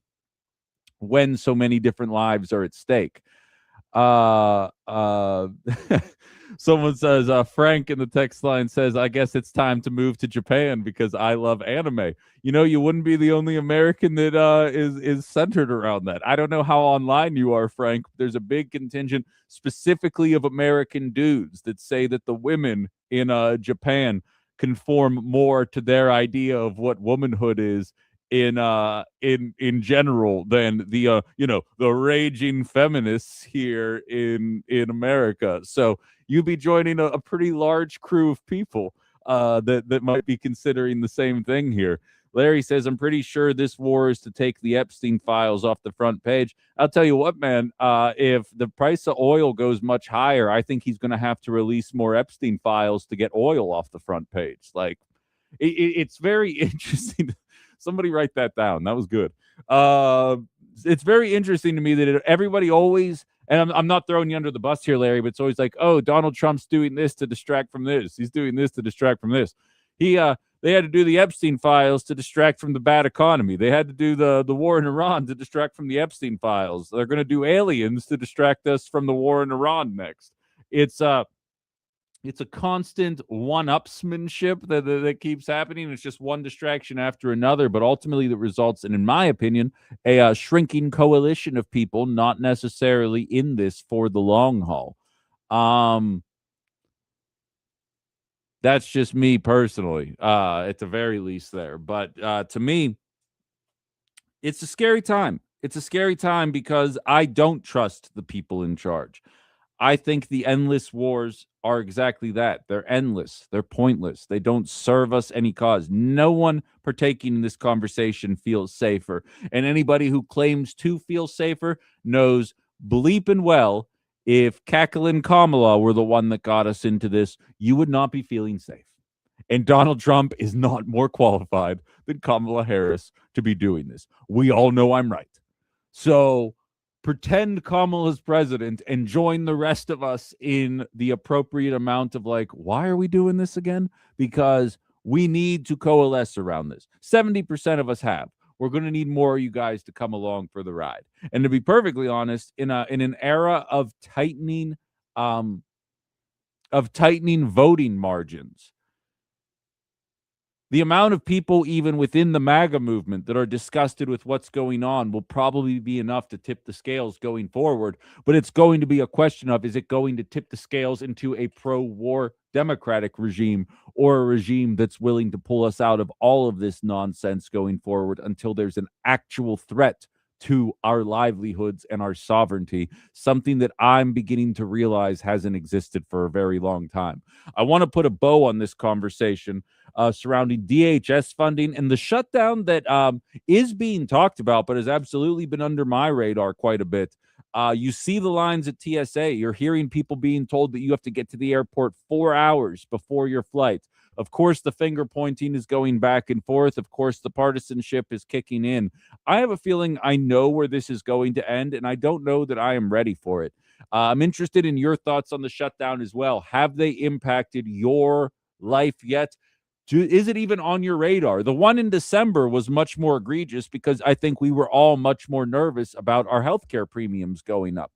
when so many different lives are at stake. Someone says, Frank in the text line says, I guess it's time to move to Japan because I love anime. You know, you wouldn't be the only American that is centered around that. I don't know how online you are, Frank. There's a big contingent specifically of American dudes that say that the women in Japan conform more to their idea of what womanhood is in general than the the raging feminists here in America. So you'd be joining a pretty large crew of people that might be considering the same thing here. Larry says, I'm pretty sure this war is to take the Epstein files off the front page. I'll tell you what, man, if the price of oil goes much higher, I think he's going to have to release more Epstein files to get oil off the front page. Like, it's very interesting. Somebody write that down. That was good. It's very interesting to me that everybody always, and I'm not throwing you under the bus here, Larry, but it's always like, oh, Donald Trump's doing this to distract from this. He's doing this to distract from this. They had to do the Epstein files to distract from the bad economy. They had to do the war in Iran to distract from the Epstein files. They're going to do aliens to distract us from the war in Iran next. It's a constant one-upsmanship that keeps happening. It's just one distraction after another, but ultimately that results in my opinion, a shrinking coalition of people not necessarily in this for the long haul. That's just me personally, at the very least there. But to me, it's a scary time. It's a scary time because I don't trust the people in charge. I think the endless wars are exactly that. They're endless. They're pointless. They don't serve us any cause. No one partaking in this conversation feels safer. And anybody who claims to feel safer knows bleeping well If cackling Kamala were the one that got us into this, you would not be feeling safe. And Donald Trump is not more qualified than Kamala Harris to be doing this. We all know I'm right. So pretend Kamala's president and join the rest of us in the appropriate amount of like, why are we doing this again? Because we need to coalesce around this. 70% of us have. We're going to need more of you guys to come along for the ride. And to be perfectly honest, in an era of tightening voting margins, the amount of people even within the MAGA movement that are disgusted with what's going on will probably be enough to tip the scales going forward. But it's going to be a question of, is it going to tip the scales into a pro-war Democratic regime or a regime that's willing to pull us out of all of this nonsense going forward until there's an actual threat to our livelihoods and our sovereignty, something that I'm beginning to realize hasn't existed for a very long time. I want to put a bow on this conversation surrounding DHS funding and the shutdown that is being talked about, but has absolutely been under my radar quite a bit. You see the lines at TSA. You're hearing people being told that you have to get to the airport 4 hours before your flight. Of course, the finger pointing is going back and forth. Of course, the partisanship is kicking in. I have a feeling I know where this is going to end, and I don't know that I am ready for it. I'm interested in your thoughts on the shutdown as well. Have they impacted your life yet? Is it even on your radar? The one in December was much more egregious because I think we were all much more nervous about our healthcare premiums going up.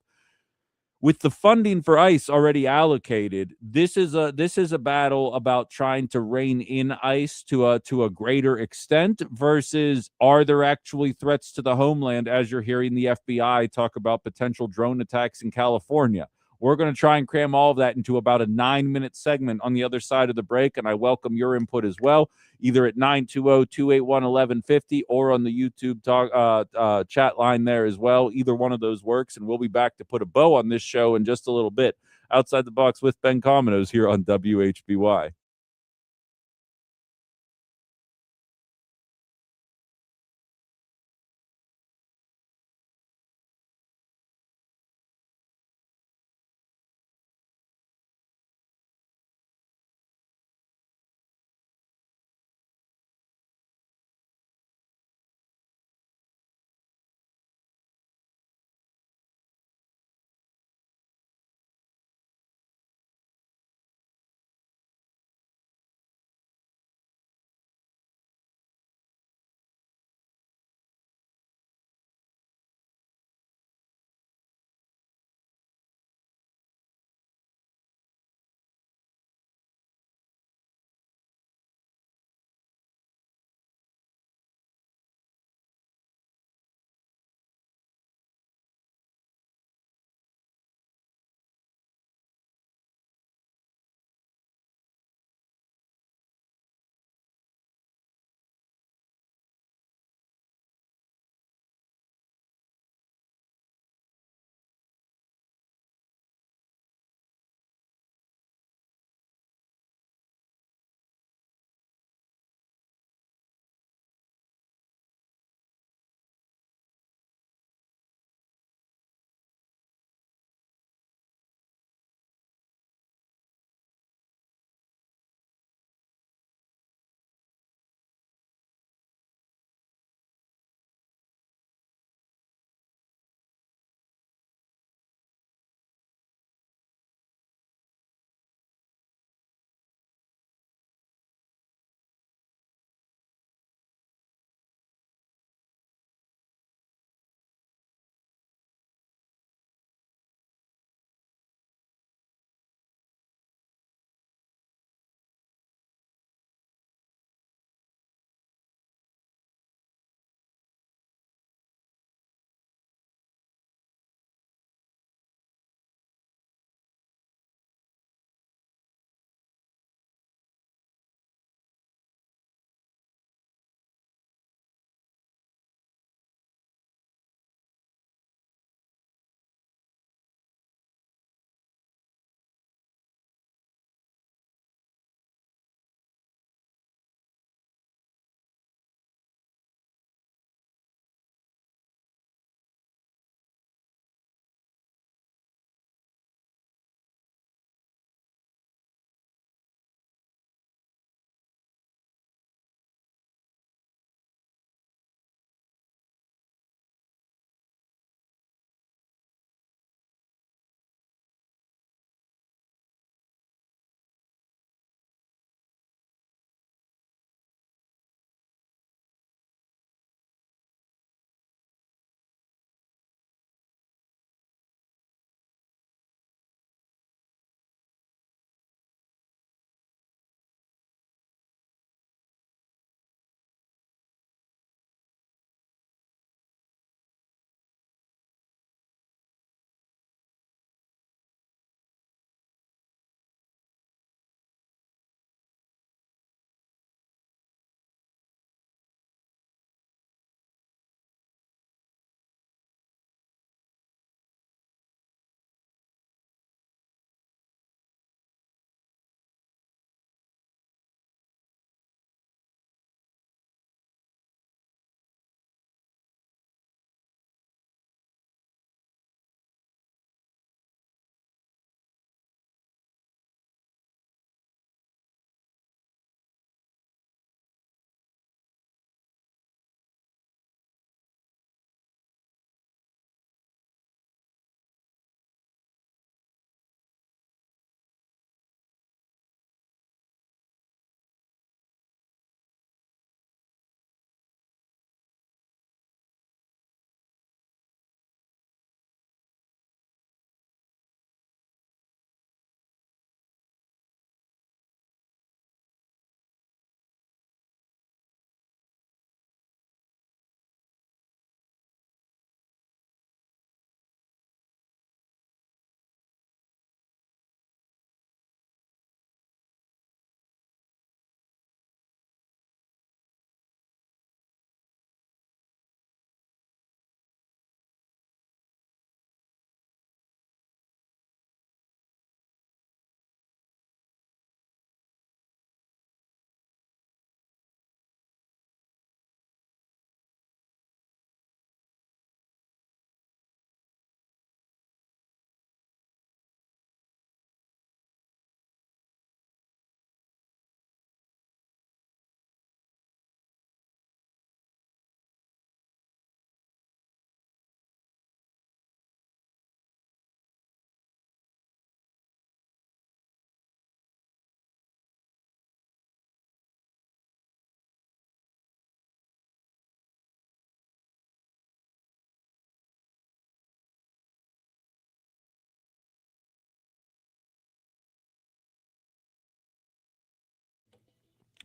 With the funding for ICE already allocated, this is a battle about trying to rein in ICE to a greater extent versus, are there actually threats to the homeland, as you're hearing the FBI talk about potential drone attacks in California. We're going to try and cram all of that into about a 9-minute segment on the other side of the break, and I welcome your input as well, either at 920-281-1150 or on the YouTube talk chat line there as well. Either one of those works, and we'll be back to put a bow on this show in just a little bit. Outside the Box with Ben Cominos here on WHBY.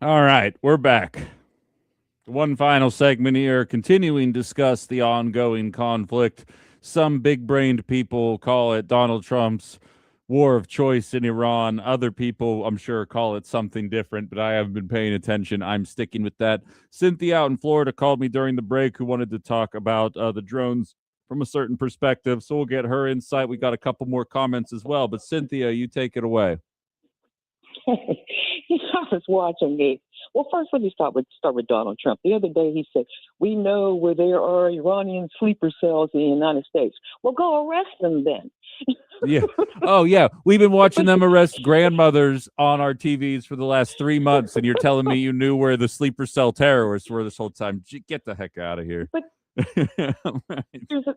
All right, we're back. One final segment here, continuing to discuss the ongoing conflict. Some big-brained people call it Donald Trump's war of choice in Iran. Other people, I'm sure, call it something different, but I haven't been paying attention. I'm sticking with that. Cynthia out in Florida called me during the break who wanted to talk about the drones from a certain perspective, so we'll get her insight. We got a couple more comments as well, but Cynthia, you take it away. I was watching this. Well, first, let me start with Donald Trump. The other day, he said, "We know where there are Iranian sleeper cells in the United States. Well, go arrest them then." Yeah. Oh, yeah. We've been watching them arrest grandmothers on our TVs for the last 3 months, and you're telling me you knew where the sleeper cell terrorists were this whole time. Get the heck out of here. But Right.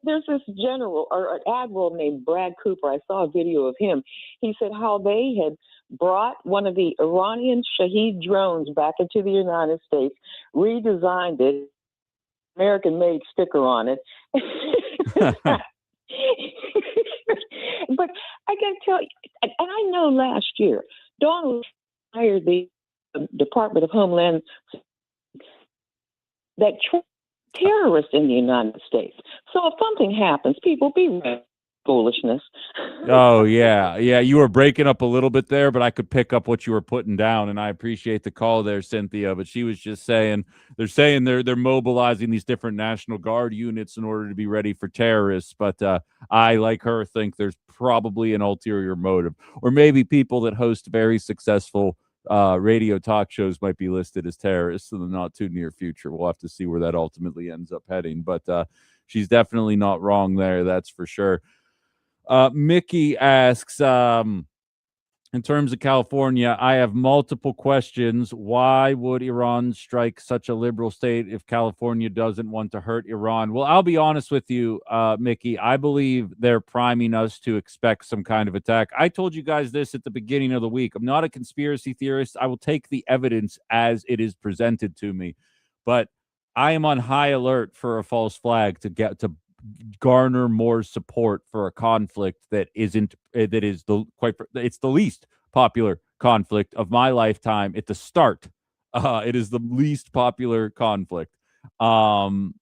there's this general or an admiral named Brad Cooper. I saw a video of him. He said how they had brought one of the Iranian Shahed drones back into the United States, redesigned it, American-made sticker on it. But I got to tell you, and I know last year, Donald hired the Department of Homeland that terrorists in the United States. So if something happens, people be ready. Foolishness. Oh, yeah. Yeah, you were breaking up a little bit there, but I could pick up what you were putting down, and I appreciate the call there, Cynthia. But she was just saying they're mobilizing these different National Guard units in order to be ready for terrorists. But I, like her, think there's probably an ulterior motive, or maybe people that host very successful radio talk shows might be listed as terrorists in the not too near future. We'll have to see where that ultimately ends up heading. But she's definitely not wrong there, that's for sure. Mickey asks, in terms of California, I have multiple questions. Why would Iran strike such a liberal state if California doesn't want to hurt Iran? Well, I'll be honest with you, Mickey. I believe they're priming us to expect some kind of attack. I told you guys this at the beginning of the week. I'm not a conspiracy theorist. I will take the evidence as it is presented to me. But I am on high alert for a false flag to garner more support for a conflict that it's the least popular conflict of my lifetime at the start. It is the least popular conflict. And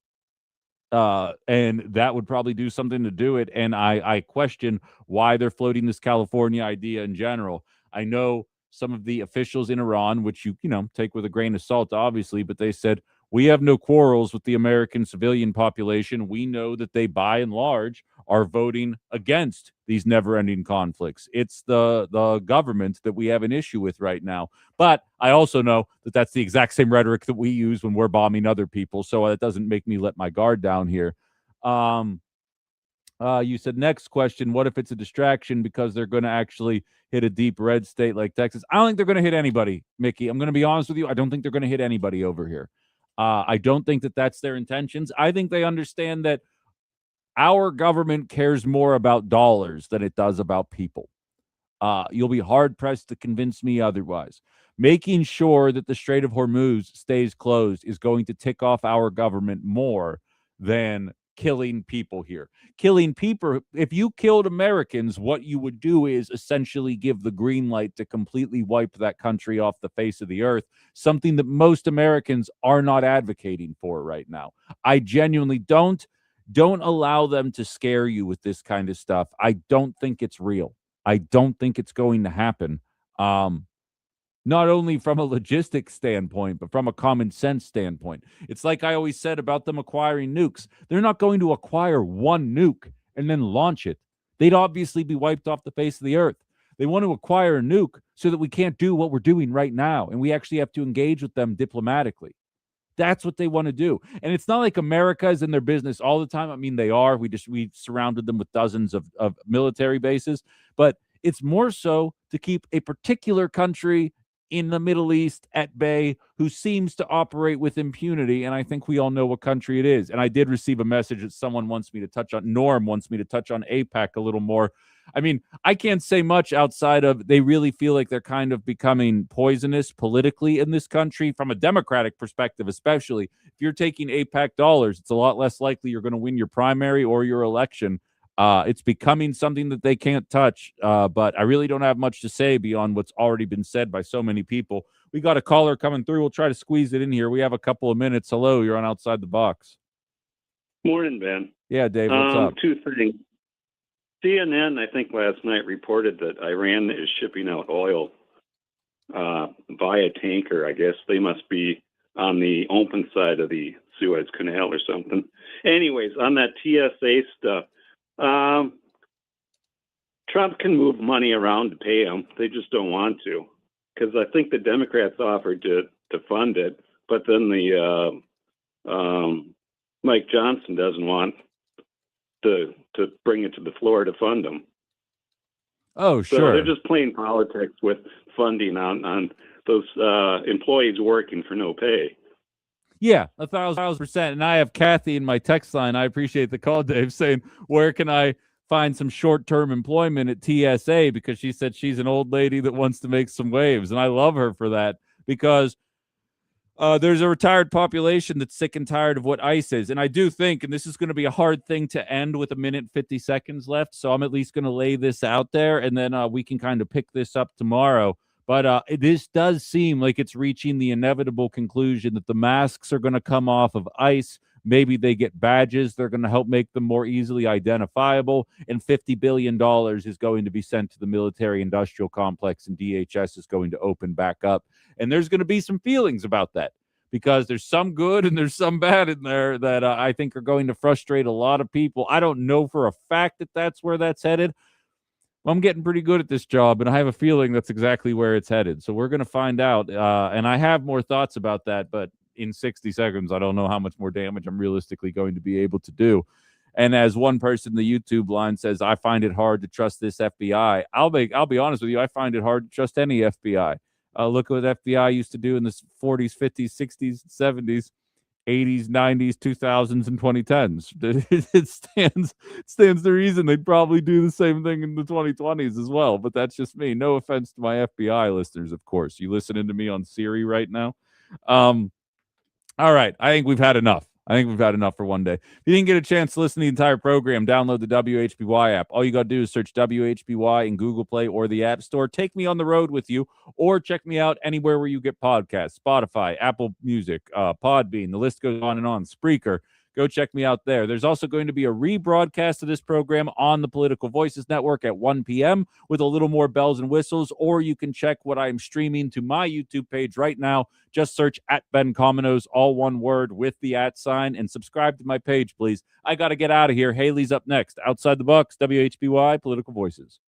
that would probably do something to do it. And I question why they're floating this California idea in general. I know some of the officials in Iran, which you take with a grain of salt, obviously, but they said, we have no quarrels with the American civilian population. We know that they, by and large, are voting against these never-ending conflicts. It's the government that we have an issue with right now. But I also know that that's the exact same rhetoric that we use when we're bombing other people, so that doesn't make me let my guard down here. You said, next question, what if it's a distraction because they're going to actually hit a deep red state like Texas? I don't think they're going to hit anybody, Mickey. I'm going to be honest with you. I don't think they're going to hit anybody over here. I don't think that that's their intentions. I think they understand that our government cares more about dollars than it does about people. You'll be hard-pressed to convince me otherwise. Making sure that the Strait of Hormuz stays closed is going to tick off our government more than killing people here. Killing people, if you killed Americans, what you would do is essentially give the green light to completely wipe that country off the face of the earth, something that most Americans are not advocating for right now. I genuinely don't allow them to scare you with this kind of stuff. I don't think it's real. I don't think it's going to happen. Not only from a logistics standpoint, but from a common sense standpoint. It's like I always said about them acquiring nukes. They're not going to acquire one nuke and then launch it. They'd obviously be wiped off the face of the earth. They want to acquire a nuke so that we can't do what we're doing right now, and we actually have to engage with them diplomatically. That's what they want to do. And it's not like America is in their business all the time. I mean, they are. We surrounded them with dozens of military bases, but it's more so to keep a particular country in the Middle East at bay who seems to operate with impunity. And I think we all know what country it is. And I did receive a message that someone wants me to touch on, Norm wants me to touch on AIPAC a little more. I mean, I can't say much outside of they really feel like they're kind of becoming poisonous politically in this country from a Democratic perspective, especially if you're taking AIPAC dollars, it's a lot less likely you're going to win your primary or your election. It's becoming something that they can't touch, but I really don't have much to say beyond what's already been said by so many people. We got a caller coming through. We'll try to squeeze it in here. We have a couple of minutes. Hello, you're on Outside the Box. Morning, Ben. Yeah, Dave, what's up? Two things. CNN, I think last night, reported that Iran is shipping out oil via tanker. I guess they must be on the open side of the Suez Canal or something. Anyways, on that TSA stuff, Trump can move money around to pay them. They just don't want to, because I think the Democrats offered to fund it, but then the Mike Johnson doesn't want to bring it to the floor to fund them. Oh, So sure. they're just playing politics with funding on those employees working for no pay. Yeah, 1,000%. And I have Kathy in my text line. I appreciate the call, Dave, saying, where can I find some short-term employment at TSA? Because she said she's an old lady that wants to make some waves. And I love her for that, because there's a retired population that's sick and tired of what ICE is. And I do think, and this is going to be a hard thing to end with 1:50 seconds left, so I'm at least going to lay this out there, and then we can kind of pick this up tomorrow. But this does seem like it's reaching the inevitable conclusion that the masks are going to come off of ICE. Maybe they get badges. They're going to help make them more easily identifiable. And $50 billion is going to be sent to the military-industrial complex, and DHS is going to open back up. And there's going to be some feelings about that, because there's some good and there's some bad in there that I think are going to frustrate a lot of people. I don't know for a fact that that's where that's headed. I'm getting pretty good at this job, and I have a feeling that's exactly where it's headed. So we're going to find out. And I have more thoughts about that, but in 60 seconds, I don't know how much more damage I'm realistically going to be able to do. And as one person in the YouTube line says, I find it hard to trust this FBI. I'll be honest with you. I find it hard to trust any FBI. Look at what FBI used to do in the 40s, 50s, 60s, 70s, 80s, 90s, 2000s, and 2010s. It stands to reason they'd probably do the same thing in the 2020s as well. But that's just me. No offense to my FBI listeners, of course. You listening to me on Siri right now? All right. I think we've had enough. I think we've had enough for one day. If you didn't get a chance to listen to the entire program, download the WHBY app. All you got to do is search WHBY in Google Play or the App Store. Take me on the road with you, or check me out anywhere where you get podcasts: Spotify, Apple Music, Podbean. The list goes on and on. Spreaker. Go check me out there. There's also going to be a rebroadcast of this program on the Political Voices Network at 1 p.m. with a little more bells and whistles, or you can check what I'm streaming to my YouTube page right now. Just search at Ben Cominos, all one word with the @ sign, and subscribe to my page, please. I got to get out of here. Haley's up next. Outside the Box, WHBY, Political Voices.